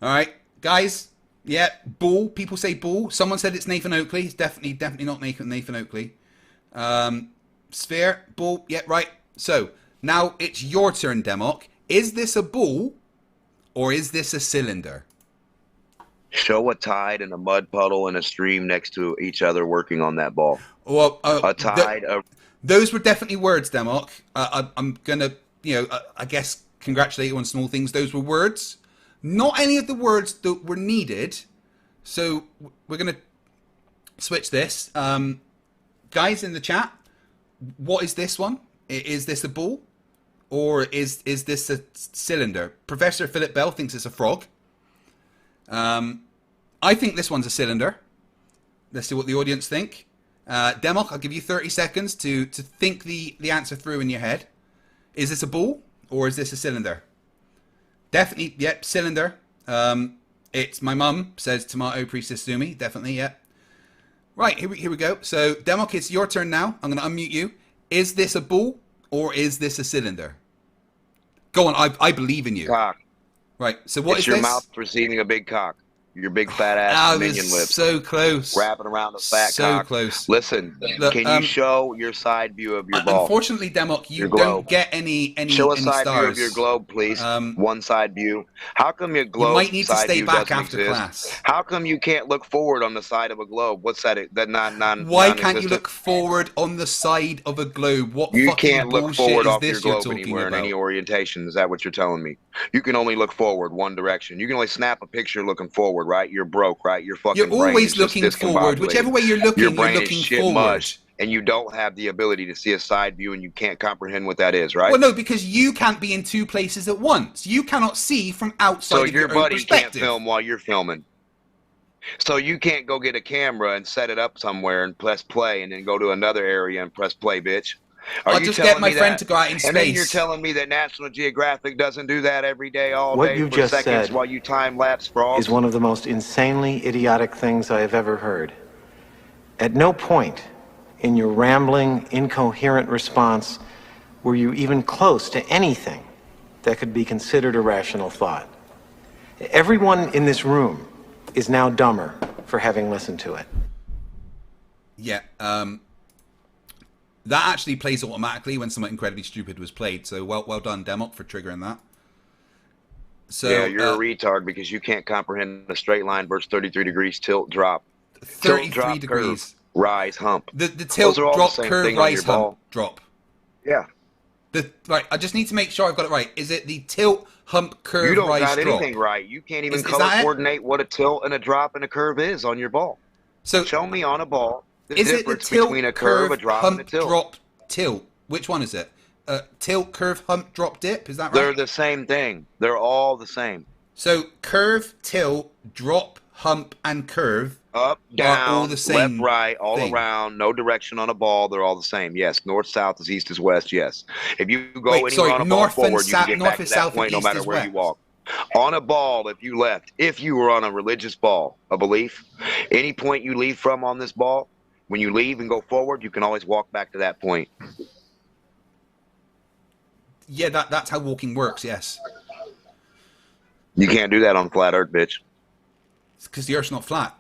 right, guys. Yeah, ball. People say ball. Someone said it's Nathan Oakley. It's definitely not Nathan Oakley. Sphere, ball. Yeah, right. So now it's your turn, Demok. Is this a ball or is this a cylinder? Show a tide and a mud puddle and a stream next to each other working on that ball. Well, A tide. those were definitely words, Demok. I'm gonna, I guess congratulate you on small things. Those were words, not any of the words that were needed. So we're gonna switch this. Guys in the chat, what is this one? Is this a ball, or is this a cylinder? Professor Philip Bell thinks it's a frog. I think this one's a cylinder. Let's see what the audience think. Demok, I'll give you 30 seconds to think the answer through in your head. Is this a ball or is this a cylinder? Definitely, yep, cylinder. It's my mum, says Tomato Priestess Sumi. Definitely, yep. Right, here we go. So, Demok, it's your turn now. I'm going to unmute you. Is this a ball or is this a cylinder? Go on, I believe in you. Cock. Right, so what it's is your this? mouth receiving a big cock. Your big fat ass minion lips. So close. Wrapping around a fat so cock. So close. Listen, Look, can you show your side view of your ball? Unfortunately, Demok, you don't get any Show a any side stars. view of your globe, please. One side view. How come your globe You might need to side stay view back doesn't after exist? class. How come you can't look forward on the side of a globe? What's that? That Why can't you look forward on the side of a globe? What you fucking can't look bullshit forward is off this your you're globe talking anywhere about? in any orientation. Is that what you're telling me? You can only look forward one direction. You can only snap a picture looking forward, right? You're broke, right? Your fucking You're brain always is just looking forward. discombobulated. Whichever way you're looking, Your brain you're is looking shit forward. mush, and you don't have the ability to see a side view, and you can't comprehend what that is, right? Well, no, because you can't be in two places at once. You cannot see from outside So of your your own buddy can't perspective. film while you're filming. So you can't go get a camera and set it up somewhere and press play and then go to another area and press play, bitch. I'll just get my friend to go out in space. And then you're telling me that National Geographic doesn't do that every day, all What day you for just seconds said while you time-lapse frogs? is one of the most insanely idiotic things I have ever heard. At no point in your rambling, incoherent response were you even close to anything that could be considered a rational thought. Everyone in this room is now dumber for having listened to it. Yeah, that actually plays automatically when something incredibly stupid was played. So well done, Demok, for triggering that. So yeah, you're a retard because you can't comprehend a straight line versus 33 degrees tilt drop. 33 tilt, drop, degrees. Curve, rise, hump. The tilt, drop, curve, rise, hump, drop. Yeah. Right, I just need to make sure I've got it right. Is it the tilt, hump, curve, you don't rise, got drop? anything right. You can't even Is color that it? coordinate what a tilt and a drop and a curve is on your ball. So show me on a ball the is it the difference tilt, between a curve, a drop, hump, and a tilt. drop, tilt? Which one is it? Tilt, curve, hump, drop, dip. Is that right? They're the same thing. They're all the same. So curve, tilt, drop, hump, and curve up, down, are all the same left, right, all thing. around, no direction on a ball. They're all the same. Yes, north, south is east is west. Yes. If you go anywhere on a ball forward, you can get back to that point no matter where you walk. On a ball, if you were on a religious ball, a belief, any point you leave from on this ball, when you leave and go forward, you can always walk back to that point. Yeah, that's how walking works, yes. You can't do that on flat earth, bitch. It's because the earth's not flat.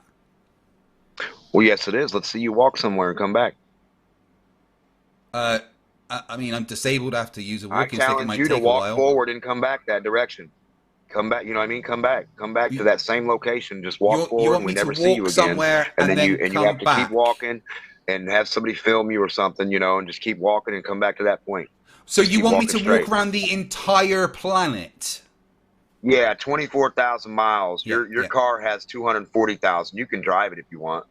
Well, yes, it is. Let's see you walk somewhere and come back. I mean, I'm disabled. I have to use a walking stick. It I challenge might you take to walk a while. forward and come back that direction. Come back, you know what I mean? Come back to that same location. Just walk forward, and we never see you again. Somewhere and then you have to keep walking, and have somebody film you or something, you know, and just keep walking and come back to that point. So you want me to walk around the entire planet? Yeah, 24,000 miles. Your car has 240,000. You can drive it if you want.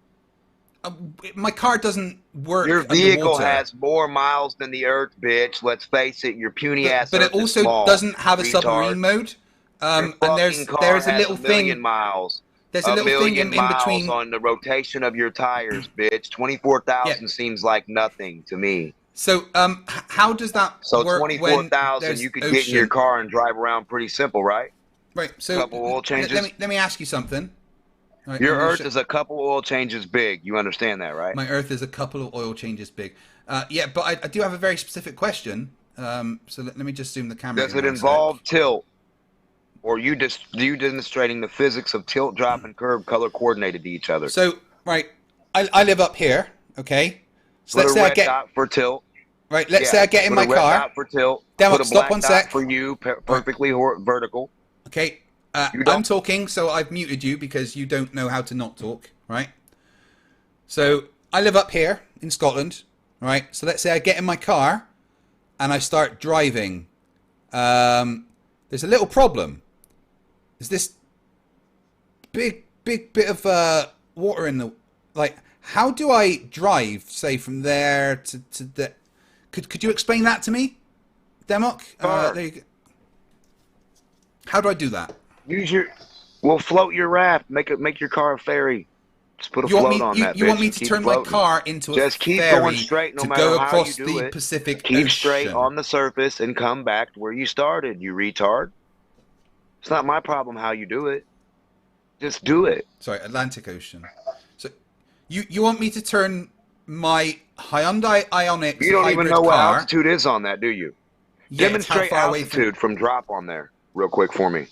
My car doesn't work. Your vehicle underwater. has more miles than the Earth, bitch. Let's face it. Your puny ass. But it also doesn't have a submarine mode. And there's a little thing. Miles. There's a little thing in between on the rotation of your tires, bitch. 24,000 seems like nothing to me. So how does that work? 24,000, you could get in your car and drive around pretty simple, right? Right. So couple oil changes. Let me ask you something. Right, your Earth is a couple oil changes big. You understand that, right? My Earth is a couple of oil changes big. Yeah, but I do have a very specific question. So let me just zoom the camera. Does it involve tilt? Or you demonstrating the physics of tilt, drop, and curve color coordinated to each other? So, right, I live up here, okay? So let's say I get dot for tilt. Right, let's say I get in my car. Put a car. Put a stop black one dot sec. for you, perfectly vertical. Okay, I'm talking, so I've muted you because you don't know how to not talk, right? So I live up here in Scotland, right? So let's say I get in my car and I start driving. There's a little problem. There's this big bit of water in the... Like, how do I drive, say, from there to the... Could you explain that to me, Demok? There you go. How do I do that? We'll float your raft. Make your car a ferry. Just put a float on that. You want me to turn my car into a ferry? Just keep going straight, no matter how you do it. The Pacific Ocean. Keep straight on the surface and come back to where you started. You retard. It's not my problem how you do it. Just do it. Sorry, Atlantic Ocean. So you want me to turn my Hyundai Ioniq? You don't even know what car, altitude is on that, do you? Yeah, Demonstrate altitude from drop on there real quick for me.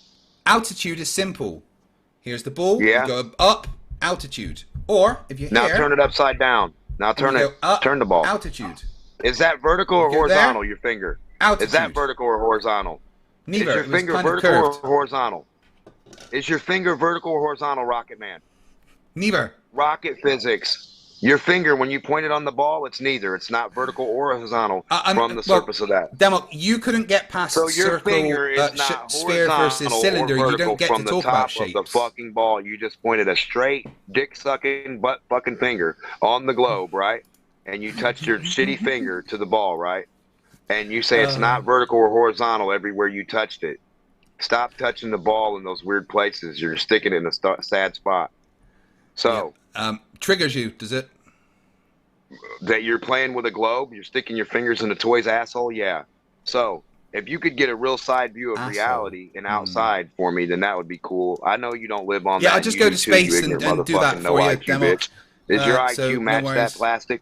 Altitude is simple. Here's the ball. Yeah. You go up, altitude. Or if you're Now here, turn it upside down. Now turn the ball. Altitude. Is that vertical or horizontal, your finger? Altitude. Is that vertical or horizontal? Neither. Is your finger vertical or horizontal? Is your finger vertical or horizontal, Rocket Man? Neither. Rocket physics. Your finger, when you point it on the ball, it's neither. It's not vertical or horizontal from the surface of that. Demok, you couldn't get past so your circle, finger is not sphere versus cylinder. Or you don't get from to talk about shapes. From the top of the fucking ball, you just pointed a straight, dick-sucking, butt-fucking finger on the globe, right? And you touched your shitty finger to the ball, right? And you say it's not vertical or horizontal everywhere you touched it. Stop touching the ball in those weird places. You're sticking it in a sad spot. So... Yeah. Triggers you, does it? That you're playing with a globe, you're sticking your fingers in a toy's asshole, yeah. So, if you could get a real side view of reality and outside for me, then that would be cool. I know you don't live on that. Yeah, I'll just go to space and do that for you, Demok. Does your IQ match that plastic?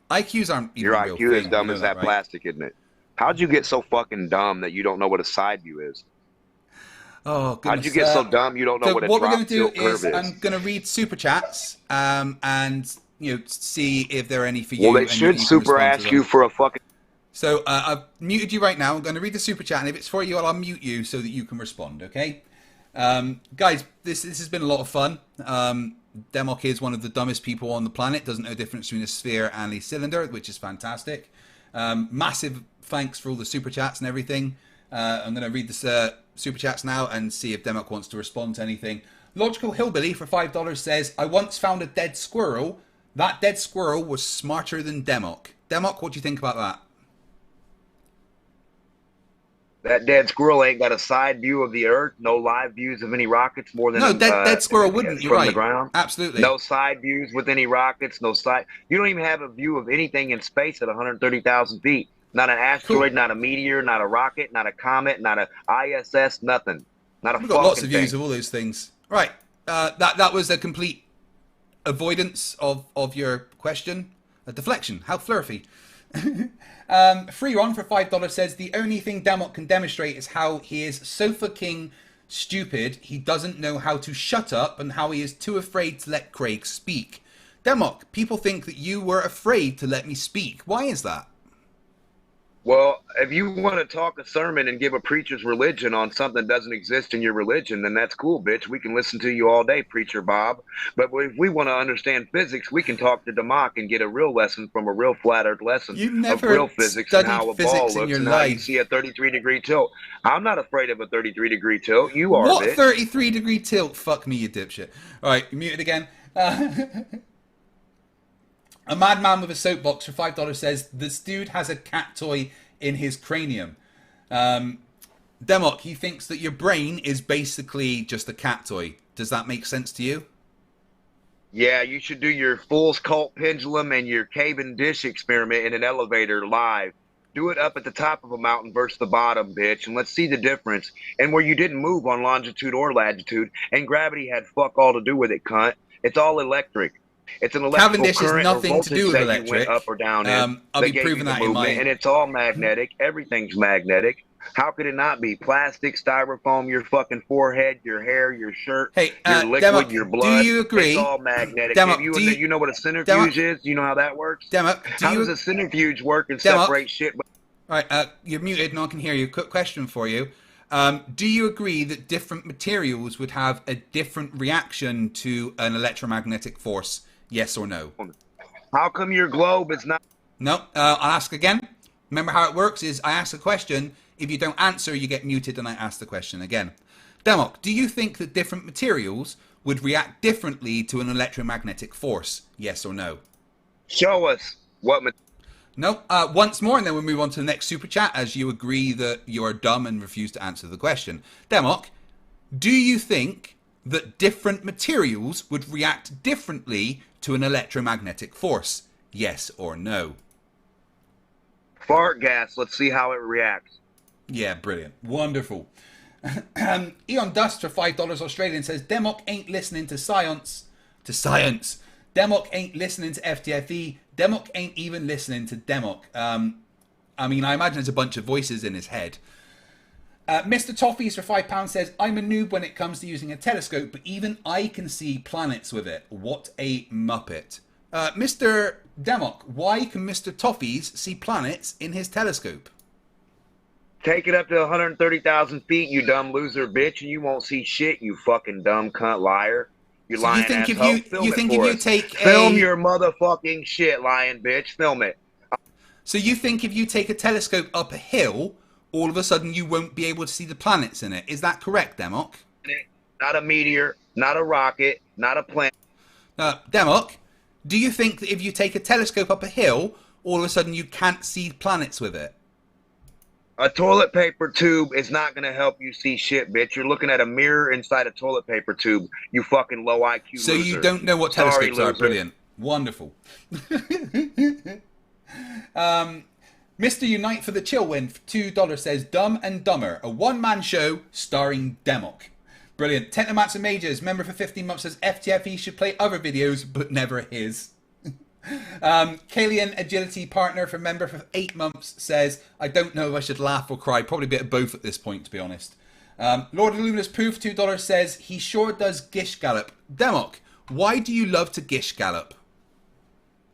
IQs aren't even your real IQ thing, is dumb as that plastic, isn't it? How'd you get so fucking dumb that you don't know what a side view is? Oh, goodness. How'd you get so dumb you don't know what a drop we're going to do curve is? I'm going to read super chats and see if there are any for you. Well, they should super ask you for a fucking... So I've muted you right now. I'm going to read the super chat, and if it's for you, I'll unmute you so that you can respond, okay? Guys, this has been a lot of fun. Demok is one of the dumbest people on the planet, doesn't know the difference between a sphere and a cylinder, which is fantastic. Massive thanks for all the super chats and everything. I'm going to read the super chats now and see if Demok wants to respond to anything. Logical Hillbilly for $5 says, I once found a dead squirrel. That dead squirrel was smarter than Demok. Demok, what do you think about that? That dead squirrel ain't got a side view of the Earth, no live views of any rockets more than... No, dead squirrel wouldn't, you're right. The ground. Absolutely. No side views with any rockets, no side... You don't even have a view of anything in space at 130,000 feet. Not an asteroid, not a meteor, not a rocket, not a comet, not a ISS, nothing. Not a fucking thing. We've got lots of views of all those things. Right, that was a complete avoidance of your question. A deflection. How flirty. Free Ron for $5 says, the only thing Demok can demonstrate is how he is sofa king stupid. He doesn't know how to shut up and how he is too afraid to let Craig speak. Demok, people think that you were afraid to let me speak. Why is that? Well, if you want to talk a sermon and give a preacher's religion on something that doesn't exist in your religion, then that's cool, bitch. We can listen to you all day, Preacher Bob. But if we want to understand physics, we can talk to Demok and get a real lesson from a real flat earth lesson of real physics and how a ball looks and how you see a 33-degree tilt. I'm not afraid of a 33-degree tilt. You are, what bitch. 33-degree tilt? Fuck me, you dipshit. All right, you muted again. A madman with a soapbox for $5 says, this dude has a cat toy in his cranium. Demok, he thinks that your brain is basically just a cat toy. Does that make sense to you? Yeah, you should do your Fool's Cult pendulum and your cave and dish experiment in an elevator live. Do it up at the top of a mountain versus the bottom, bitch, and let's see the difference. And where you didn't move on longitude or latitude, and gravity had fuck all to do with it, cunt. It's all electric. It's an electrical Cavendish current is nothing to do with electric. You went up or down in. I'll be proving that in my... And it's all magnetic. Everything's magnetic. How could it not be? Plastic, styrofoam, your fucking forehead, your hair, your shirt, your liquid, Demok, your blood. Do you agree? It's all magnetic. Demok, you know what a centrifuge is? You know how that works? Demok, how does a centrifuge work and separate shit? All right, you're muted, no one can hear you. Quick question for you. Do you agree that different materials would have a different reaction to an electromagnetic force? Yes or no? How come your globe is not? No. I'll ask again. Remember how it works is I ask a question. If you don't answer, you get muted and I ask the question again. Demok, do you think that different materials would react differently to an electromagnetic force? Yes or no? Show us what. No. Once more, and then we'll move on to the next super chat as you agree that you are dumb and refuse to answer the question. Demok, do you think that different materials would react differently to an electromagnetic force? Yes or no? Fart gas. Let's see how it reacts. Yeah, brilliant. Wonderful. Eon Dust for $5 Australian says, Demok ain't listening to science. Demok ain't listening to FTFE. Demok ain't even listening to Demok. I mean, I imagine there's a bunch of voices in his head. Mr. Toffees for £5 says, I'm a noob when it comes to using a telescope, but even I can see planets with it. What a muppet. Mr. Demok, why can Mr. Toffees see planets in his telescope? Take it up to 130,000 feet, you dumb loser bitch, and you won't see shit, you fucking dumb cunt liar. You So lying you think asshole. Film your motherfucking shit, lying bitch. Film it. So you think if you take a telescope up a hill, all of a sudden you won't be able to see the planets in it? Is that correct, Demok? Not a meteor, not a rocket, not a planet. Demok, do you think that if you take a telescope up a hill, all of a sudden you can't see planets with it? A toilet paper tube is not going to help you see shit, bitch. You're looking at a mirror inside a toilet paper tube, you fucking low IQ So loser. you don't know what telescopes are. Brilliant. Wonderful. Mr. Unite for the Chill Win for $2 says, Dumb and Dumber, a one-man show starring Demok. Brilliant. Tentomats and Majors, member for 15 months, says FTFE should play other videos, but never his. Kalian Agility Partner for member for 8 months says, I don't know if I should laugh or cry. Probably a bit of both at this point, to be honest. Lord of Luminous Poof, $2 says, he sure does gish gallop. Demok, why do you love to gish gallop?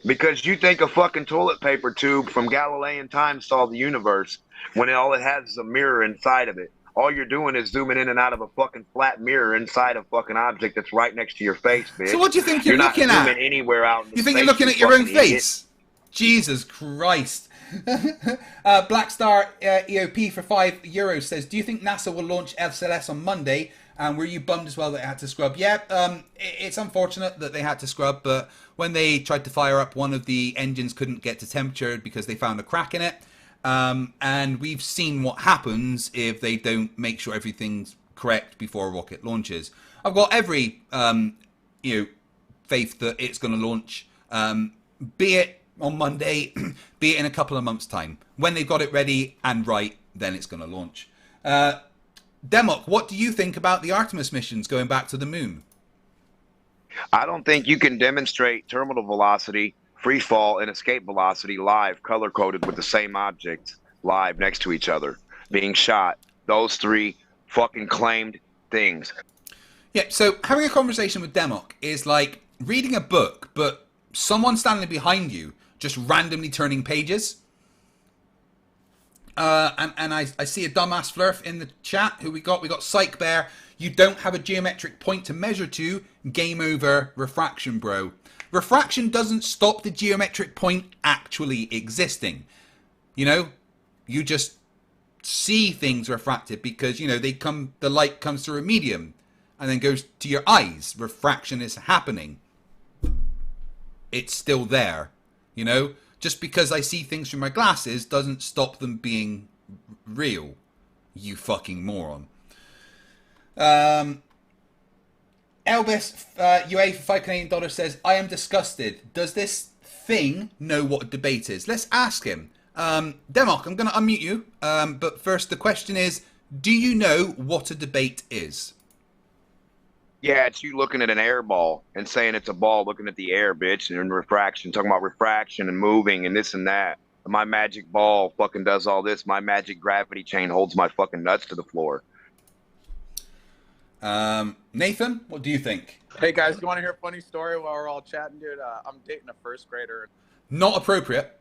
Because you think a fucking toilet paper tube from Galilean times solved the universe when all it has is a mirror inside of it. All you're doing is zooming in and out of a fucking flat mirror inside a fucking object that's right next to your face, bitch. So what do you think you're looking not at? zooming anywhere out. You think you're looking at your own face? Jesus Christ. Blackstar EOP for €5 says, do you think NASA will launch SLS on Monday? And were you bummed as well that they had to scrub? Yeah, it's unfortunate that they had to scrub, but when they tried to fire up, one of the engines couldn't get to temperature because they found a crack in it. And we've seen what happens if they don't make sure everything's correct before a rocket launches. I've got every faith that it's going to launch, be it on Monday, be it in a couple of months' time. When they've got it ready and right, then it's going to launch. Demok, what do you think about the Artemis missions going back to the moon? I don't think you can demonstrate terminal velocity, free fall, and escape velocity live, color-coded with the same objects live next to each other, being shot. Those three fucking claimed things. Yeah, so having a conversation with Demok is like reading a book, but someone standing behind you just randomly turning pages. And I see a dumbass Flerf in the chat. Who we got? We got Psych Bear. You don't have a geometric point to measure to. Game over. Refraction, bro. Refraction doesn't stop the geometric point actually existing. You know, you just see things refracted because, you know, the light comes through a medium and then goes to your eyes. Refraction is happening. It's still there, you know? Just because I see things through my glasses doesn't stop them being real, you fucking moron. Elvis UA for $5 says, I am disgusted. Does this thing know what a debate is? Let's ask him. Demok, I'm going to unmute you. But first, the question is, do you know what a debate is? Yeah, it's you looking at an air ball and saying it's a ball, looking at the air, bitch, and refraction, talking about refraction and moving and this and that. My magic ball fucking does all this. My magic gravity chain holds my fucking nuts to the floor. Nathan, what do you think? Hey guys, you want to hear a funny story while we're all chatting, dude? I'm dating a first grader. Not appropriate.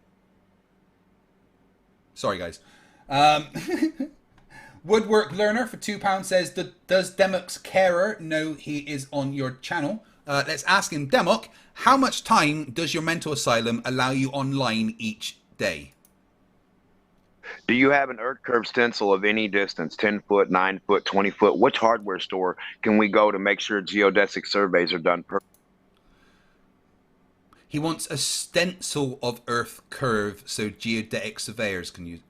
Sorry, guys. Woodwork Learner for £2 says, does Demok's carer know he is on your channel? Let's ask him, Demok, how much time does your mental asylum allow you online each day? Do you have an earth curve stencil of any distance, 10 foot, 9 foot, 20 foot? Which hardware store can we go to make sure geodesic surveys are done He wants a stencil of earth curve so geodetic surveyors can use.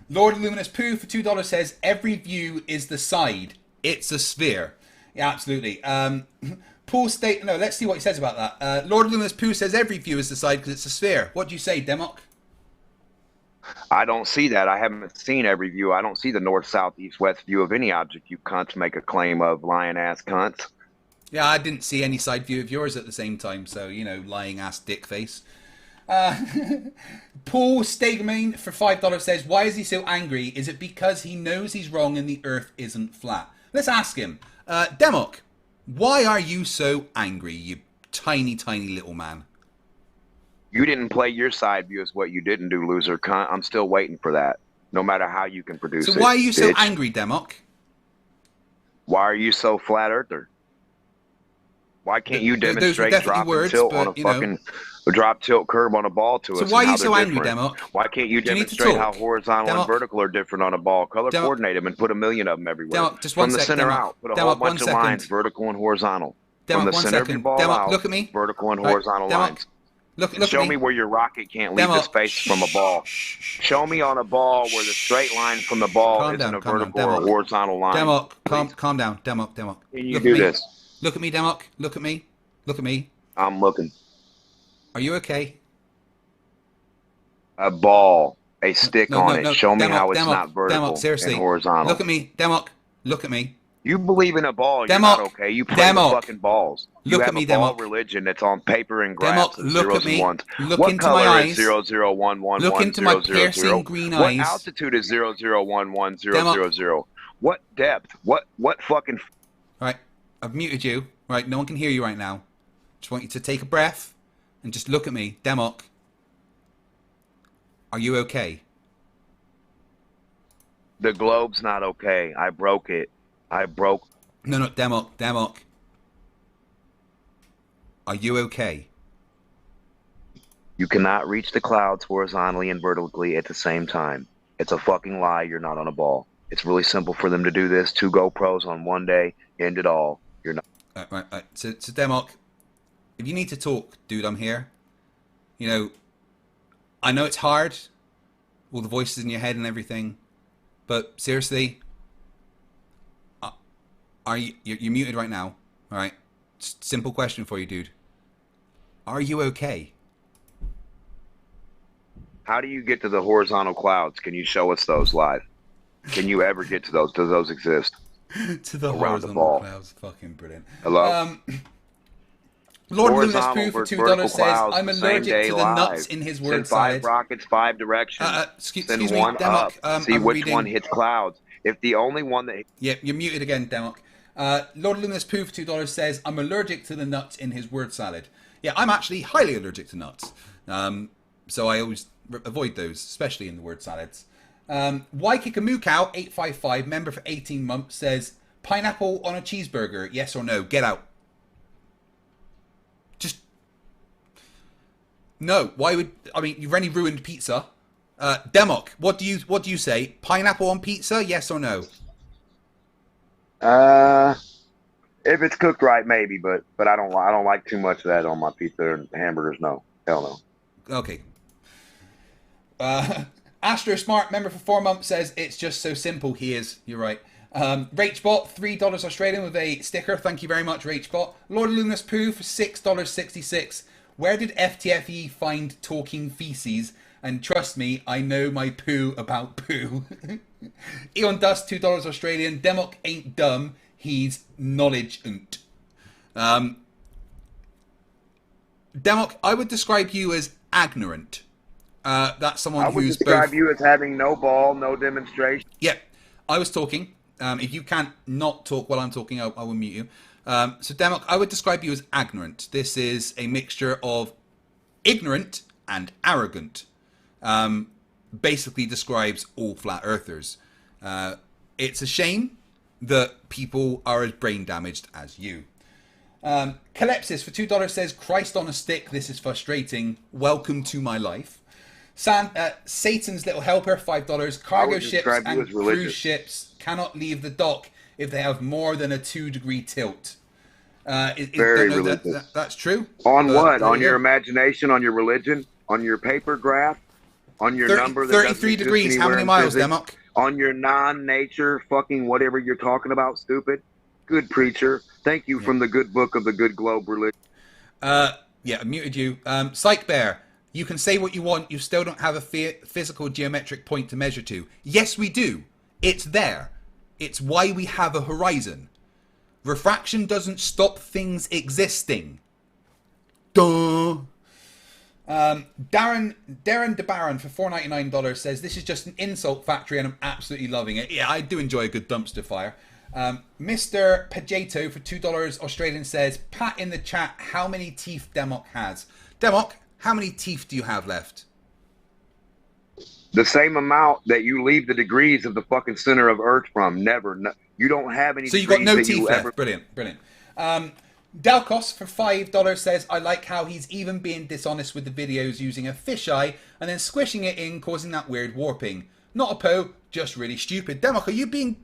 Lord Luminous Pooh for $2 says, every view is the side. It's a sphere. Yeah, absolutely. Paul State, no, let's see what he says about that. Lord Luminous Pooh says every view is the side because it's a sphere. What do you say, Demok? I don't see that. I haven't seen every view. I don't see the north, south, east, west view of any object you cunts make a claim of, lying ass cunts. Yeah, I didn't see any side view of yours at the same time, so, you know, lying ass dick face. Paul Stegman for $5 says, why is he so angry? Is it because he knows he's wrong and the earth isn't flat? Let's ask him. Demok, why are you so angry, you tiny, tiny little man? You didn't play your side view is what you didn't do, loser cunt. I'm still waiting for that, no matter how you can produce it. So why are you so bitch. angry, Demok? Why are you so flat earther? Why can't you demonstrate drop and tilt on a fucking drop tilt curve on a ball to us? So why are you so angry, Demok? Why can't you demonstrate how horizontal and vertical are different on a ball? Color coordinate them and put a million of them everywhere. Demok, just one From the center out, put a whole bunch of lines, vertical and horizontal. From the center of your ball out, look at me. Vertical and horizontal lines. Show me where your rocket can't leave the space from a ball. Show me on a ball where the straight line from the ball isn't a vertical or a horizontal line. Demok, calm down. Demok. Can you do this? Look at me, Demok. Look at me. Look at me. I'm looking. Are you okay? A ball, a stick on it. Show me how it's not vertical seriously. and horizontal. Look at me, Demok. Look at me. You believe in a ball, you're not okay. You play with fucking balls. Look at me, Demok. You have a ball religion that's on paper and graphs and zeros and ones. Look into my eyes. 00111000? Look into my piercing green eyes. What altitude is 00111000? What depth? What fucking... All right, I've muted you. Right, no one can hear you right now. Just want you to take a breath and just look at me. Demok, are you okay? The globe's not okay. I broke it. No, Demok. Are you okay? You cannot reach the clouds horizontally and vertically at the same time. It's a fucking lie. You're not on a ball. It's really simple for them to do this. 2 GoPros on one day, end it all. You're not. Right. So Demok, if you need to talk, dude, I'm here. You know, I know it's hard, all the voices in your head and everything, but seriously, you're muted right now, all right? Simple question for you, dude. Are you okay? How do you get to the horizontal clouds? Can you show us those live? Can you ever get to those? Do those exist? To the around horizontal clouds. Fucking brilliant. Hello? Lord Luminous Pooh for $2 says, I'm allergic to the nuts in his word salad. 5 rockets, 5 directions. Excuse Send me, one Demok. up. See which one hits clouds. If the only one that... Yeah, you're muted again, Demok. Lord Luminous Pooh for $2 says, I'm allergic to the nuts in his word salad. Yeah, I'm actually highly allergic to nuts. So I always avoid those, especially in the word salads. Waikikamucow 855, member for 18 months, says, pineapple on a cheeseburger, yes or no? Get out. Just... No, why would... I mean, you've already ruined pizza. Demok, what do you say? Pineapple on pizza, yes or no? If it's cooked right, maybe, but I don't like too much of that on my pizza and hamburgers. No, hell no. Okay. Astro Smart, member for 4 months, says it's just so simple. He is. You're right. Rachbot, $3 Australian with a sticker. Thank you very much, Rachbot. Lord Luminous Pooh for $6.66. Where did FTFE find talking feces? And trust me, I know my poo about poo. Eon Dust, $2 Australian. Demok ain't dumb. He's knowledge-ant. Demok, I would describe you as ignorant. That's someone who's both... I would describe you as having no ball, no demonstration. Yep. I was talking. If you can't not talk while I'm talking, I will mute you. So Demok, I would describe you as ignorant. This is a mixture of ignorant and arrogant. Basically describes all flat earthers. It's a shame that people are as brain damaged as you. Calypsis for $2 says, Christ on a stick, this is frustrating. Welcome to my life. Satan's Little Helper, $5. Cargo ships and cruise ships cannot leave the dock if they have more than a 2-degree tilt. Very religious. That's true. On what? On your imagination, on your religion, on your paper graph, on your number that 33 degrees, how many miles, Demok? On your non-nature fucking whatever you're talking about, stupid. Good preacher. Thank you from the good book of the good globe religion. Yeah, I muted you. Psych Bear, you can say what you want, you still don't have a physical geometric point to measure to. Yes, we do. It's there. It's why we have a horizon. Refraction doesn't stop things existing. Duh. Darren DeBaron for $4.99 says, this is just an insult factory and I'm absolutely loving it. Yeah, I do enjoy a good dumpster fire. Mr. Pajato for $2 Australian says, Pat in the chat, how many teeth Demok has? Demok, how many teeth do you have left? The same amount that you leave the degrees of the fucking center of Earth from. Never. No, you don't have any. So you got no teeth left. Brilliant. Dalkos for $5 says, I like how he's even being dishonest with the videos using a fisheye and then squishing it in, causing that weird warping. Not a po, just really stupid. Demok, are you being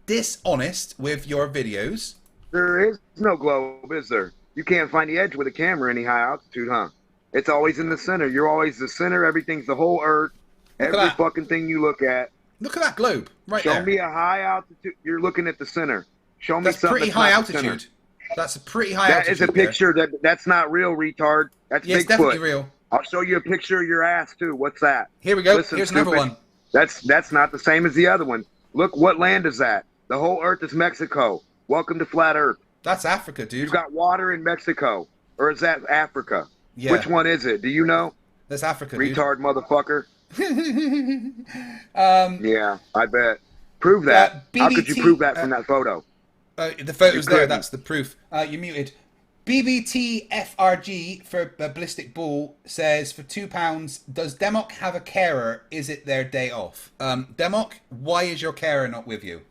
dishonest with your videos? There is no globe, is there? You can't find the edge with a camera any high altitude, huh? It's always in the center. You're always the center. Everything's the whole Earth. Every fucking thing you look at. Look at that globe right there. Show me a high altitude. You're looking at the center. Show me something. That's pretty high altitude. That's a pretty high altitude. That is a picture. That's not real, retard. That's Bigfoot. It's definitely real. I'll show you a picture of your ass too. What's that? Here we go. Listen, here's another one. That's not the same as the other one. Look, what land is that? The whole Earth is Mexico. Welcome to flat Earth. That's Africa, dude. You've got water in Mexico, or is that Africa? Yeah. Which one is it? Do you know? That's Africa, retard, dude. Motherfucker. Yeah, I bet. Prove that. How could you prove that from that photo? The photo's there. That's the proof. You're muted. BBTFRG for Ballistic Bull says, for £2, does Demok have a carer? Is it their day off? Demok, why is your carer not with you?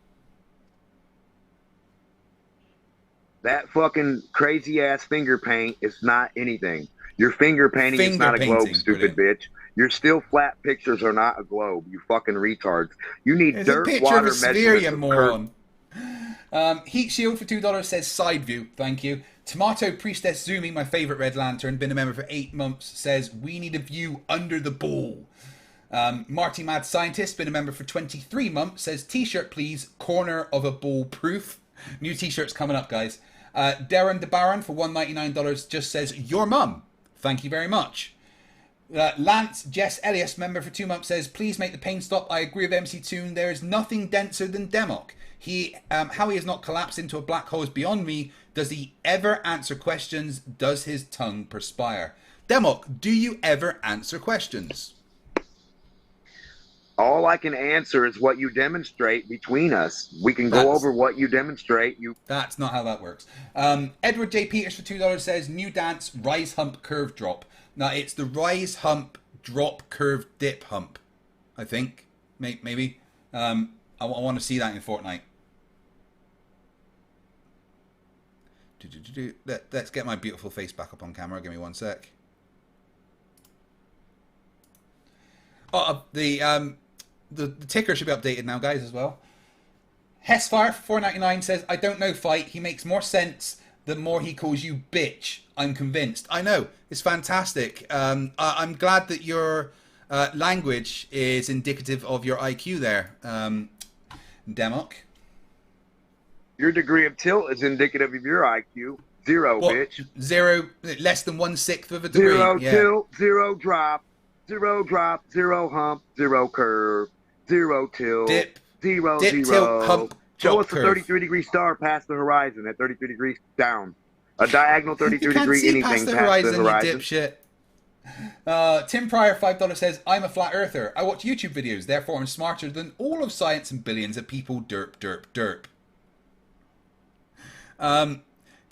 That fucking crazy ass finger paint is not anything. Your finger painting is not a globe, stupid bitch. Your still flat pictures are not a globe, you fucking retards. You need dirt, water, measurements. Heat Shield for $2 says side view, thank you. Tomato Priestess Zumi, my favourite Red Lantern, been a member for 8 months, says we need a view under the ball. Marty Mad Scientist, been a member for 23 months, says t-shirt please, corner of a ball proof. New t-shirts coming up, guys. Darren DeBaron for $1.99 just says your mum. Thank you very much. Lance Jess Elias, member for 2 months, says please make the pain stop. I agree with MC Toon. There is nothing denser than Demok. How he has not collapsed into a black hole is beyond me. Does he ever answer questions? Does his tongue perspire? Demok, do you ever answer questions? All I can answer is what you demonstrate between us. We can go over what you demonstrate. That's not how that works. Edward J. Peters for $2 says, new dance, rise hump curve drop. Now, it's the rise hump drop curve dip hump, I think. Maybe. I want to see that in Fortnite. Let's get my beautiful face back up on camera. Give me 1 sec. Oh, the ticker should be updated now, guys, as well. Hessfire for $4.99 says, I don't know, fight. He makes more sense the more he calls you bitch. I'm convinced. I know. It's fantastic. I'm glad that your language is indicative of your IQ there, Demok. Your degree of tilt is indicative of your IQ. Zero, bitch. Zero, less than 1/6 of a degree. Zero tilt, zero drop, zero hump, zero curve, zero tilt, zero. Tilt, hump, show us a 33-degree star past the horizon at 33 degrees down. A diagonal 33-degree anything past the horizon. You dipshit. Tim Pryor, $5 says, I'm a flat earther. I watch YouTube videos, therefore I'm smarter than all of science and billions of people. Derp, derp, derp.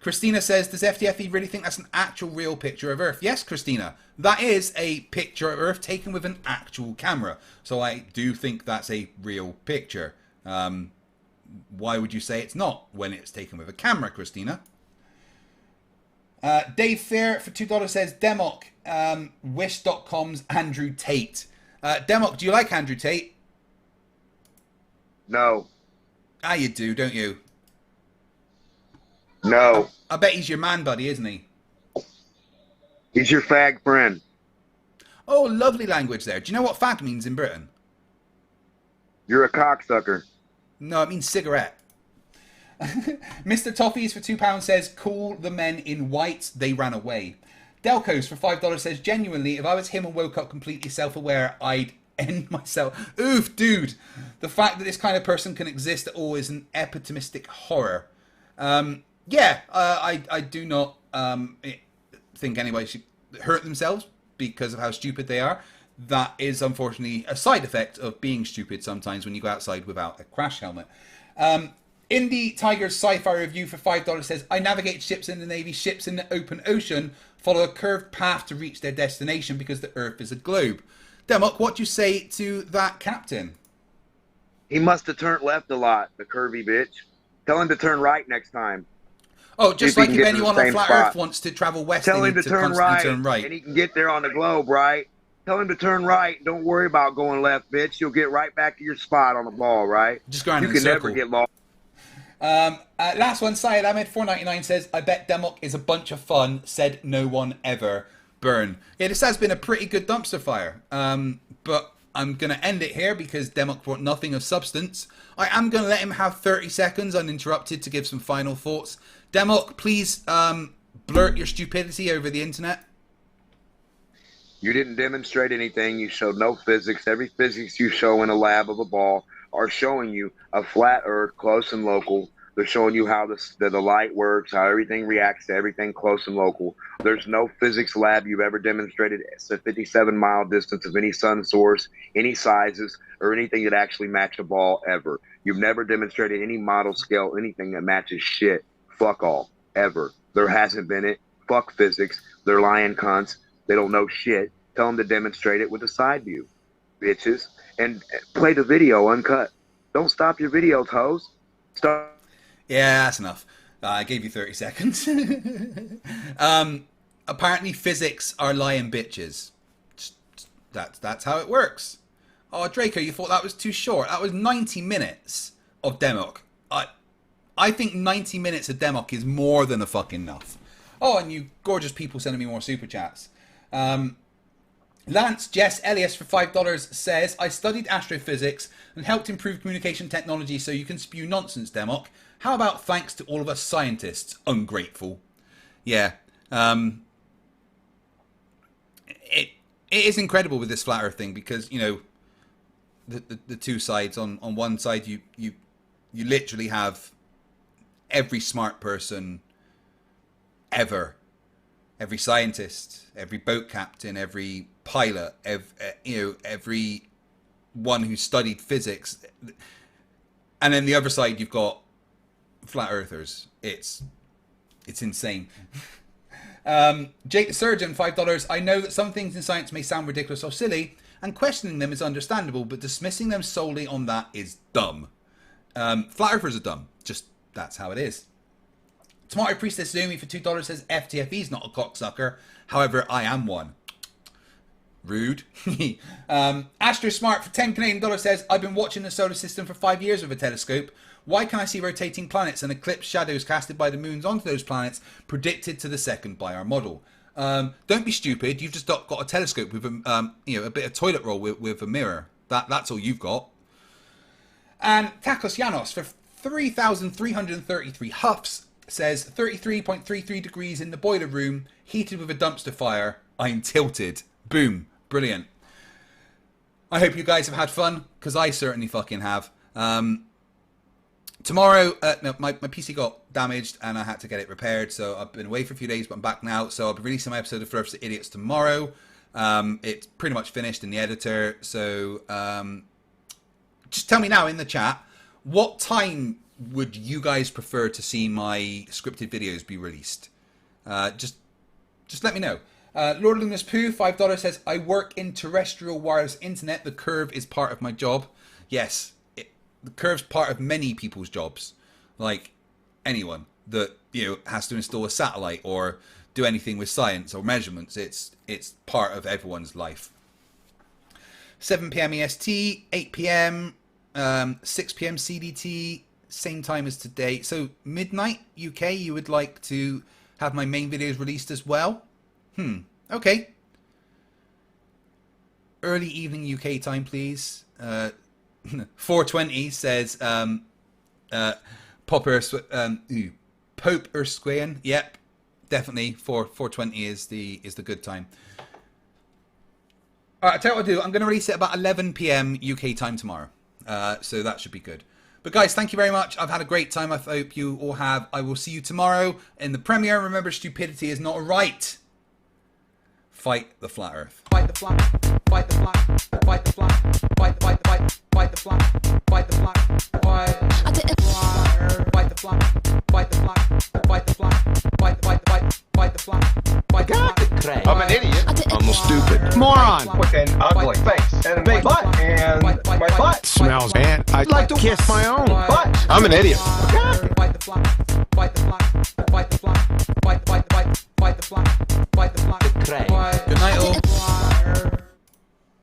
Christina says, does FTFE really think that's an actual real picture of Earth? Yes, Christina, that is a picture of Earth taken with an actual camera. So I do think that's a real picture. Why would you say it's not when it's taken with a camera, Christina? Dave Fair for $2 says, Democ, Wish.com's Andrew Tate. Democ, do you like Andrew Tate? No. Ah, you do, don't you? No. I bet he's your man buddy, isn't he? He's your fag friend. Oh, lovely language there. Do you know what fag means in Britain? You're a cocksucker. No, it means cigarette. Mr. Toffees for £2 says, call the men in white, they ran away. Delcos for $5 says, genuinely, if I was him and woke up completely self-aware, I'd end myself. Oof, dude. The fact that this kind of person can exist at all is an epitomistic horror. I do not think anybody should hurt themselves because of how stupid they are. That is unfortunately a side effect of being stupid sometimes when you go outside without a crash helmet. Indie Tiger's sci-fi review for $5 says, I navigate ships in the Navy. Ships in the open ocean follow a curved path to reach their destination because the Earth is a globe. Democ, what do you say to that captain? He must have turned left a lot, the curvy bitch. Tell him to turn right next time. Oh, just like if anyone on Flat spot. Earth wants to travel west, Tell they him need to to turn right, and he can get there on the globe, right? Tell him to turn right. Don't worry about going left, bitch. You'll get right back to your spot on the ball, right? Just go around you in a can circle. never get lost. Last one, Syed Ahmed, $4.99 says, I bet Democ is a bunch of fun, said no one ever. Burn. Yeah, this has been a pretty good dumpster fire. But I'm going to end it here because Democ brought nothing of substance. I am going to let him have 30 seconds uninterrupted to give some final thoughts. Democ, please blurt your stupidity over the internet. You didn't demonstrate anything. You showed no physics. Every physics you show in a lab of a ball are showing you a flat Earth, close and local. They're showing you how the light works, how everything reacts to everything close and local. There's no physics lab you've ever demonstrated it's a 57-mile distance of any sun source, any sizes, or anything that actually match a ball ever. You've never demonstrated any model scale, anything that matches shit. Fuck all. Ever. There hasn't been it. Fuck physics. They're lying cunts. They don't know shit. Tell them to demonstrate it with a side view, bitches. And play the video uncut. Don't stop your videos, hoes. Stop. Yeah, that's enough. I gave you 30 seconds. Apparently physics are lying bitches. That's how it works. Oh, Draco, you thought that was too short. That was 90 minutes of Democ. I think 90 minutes of Democ is more than a fucking enough. Oh, and you gorgeous people sending me more super chats. Lance Jess Elias for $5 says, I studied astrophysics and helped improve communication technology so you can spew nonsense, Democ. How about thanks to all of us scientists? Ungrateful. Yeah. It is incredible with this flat earth thing because, you know, the two sides. On one side, you literally have every smart person ever. Every scientist, every boat captain, every pilot, every one who studied physics. And then the other side, you've got flat earthers. It's insane. Jake the Surgeon, $5. I know that some things in science may sound ridiculous or silly, and questioning them is understandable, but dismissing them solely on that is dumb. Flat earthers are dumb. Just, that's how it is. Tomato Priestess Zumi for $2 says, FTFE is not a cocksucker. However, I am one. Rude. Astro Smart for 10 Canadian dollars says, I've been watching the solar system for 5 years with a telescope. Why can I see rotating planets and eclipse shadows casted by the moons onto those planets predicted to the second by our model? Don't be stupid. You've just got a telescope with a bit of toilet roll with a mirror. That's all you've got. And Takos Janos for 3,333 huffs says 33.33 degrees in the boiler room, heated with a dumpster fire. I'm tilted. Boom. Brilliant. I hope you guys have had fun, because I certainly fucking have. Tomorrow, my PC got damaged and I had to get it repaired, so I've been away for a few days, but I'm back now. So I'll be releasing my episode of Flerfs the Idiots tomorrow. It's pretty much finished in the editor, so just tell me now in the chat, what time would you guys prefer to see my scripted videos be released? Just let me know. Lord Luminous Pooh, $5 says, I work in terrestrial wireless internet. The curve is part of my job. Yes, the curve's part of many people's jobs. Like anyone that, you know, has to install a satellite or do anything with science or measurements. It's part of everyone's life. 7 p.m. EST, 8 p.m., 6 p.m. CDT, same time as today. So midnight UK, you would like to have my main videos released as well? Okay. Early evening UK time, please. 420 says Pope Erskine. Yep, definitely. 420 is the good time. All right, I'll tell you what I'll do. I'm going to release it about 11 p.m. UK time tomorrow. So that should be good. But guys, thank you very much. I've had a great time. I hope you all have. I will see you tomorrow in the premiere. Remember, stupidity is not a right. Fight the flat Earth. Fight the flat. Fight the flat. Fight the flat. Fight the flat. Fight the flat. Fight the flat. Fight the flat. Fight the flat. Fight the flat. Fight the flat. Fight the flat. Fight the flat. I'm an idiot. I'm a stupid Moron with an ugly face and a big butt, and my butt smells, and I'd like to kiss my own butt. I'm an idiot. Fight the flat. Fight the flat. Fight the flat.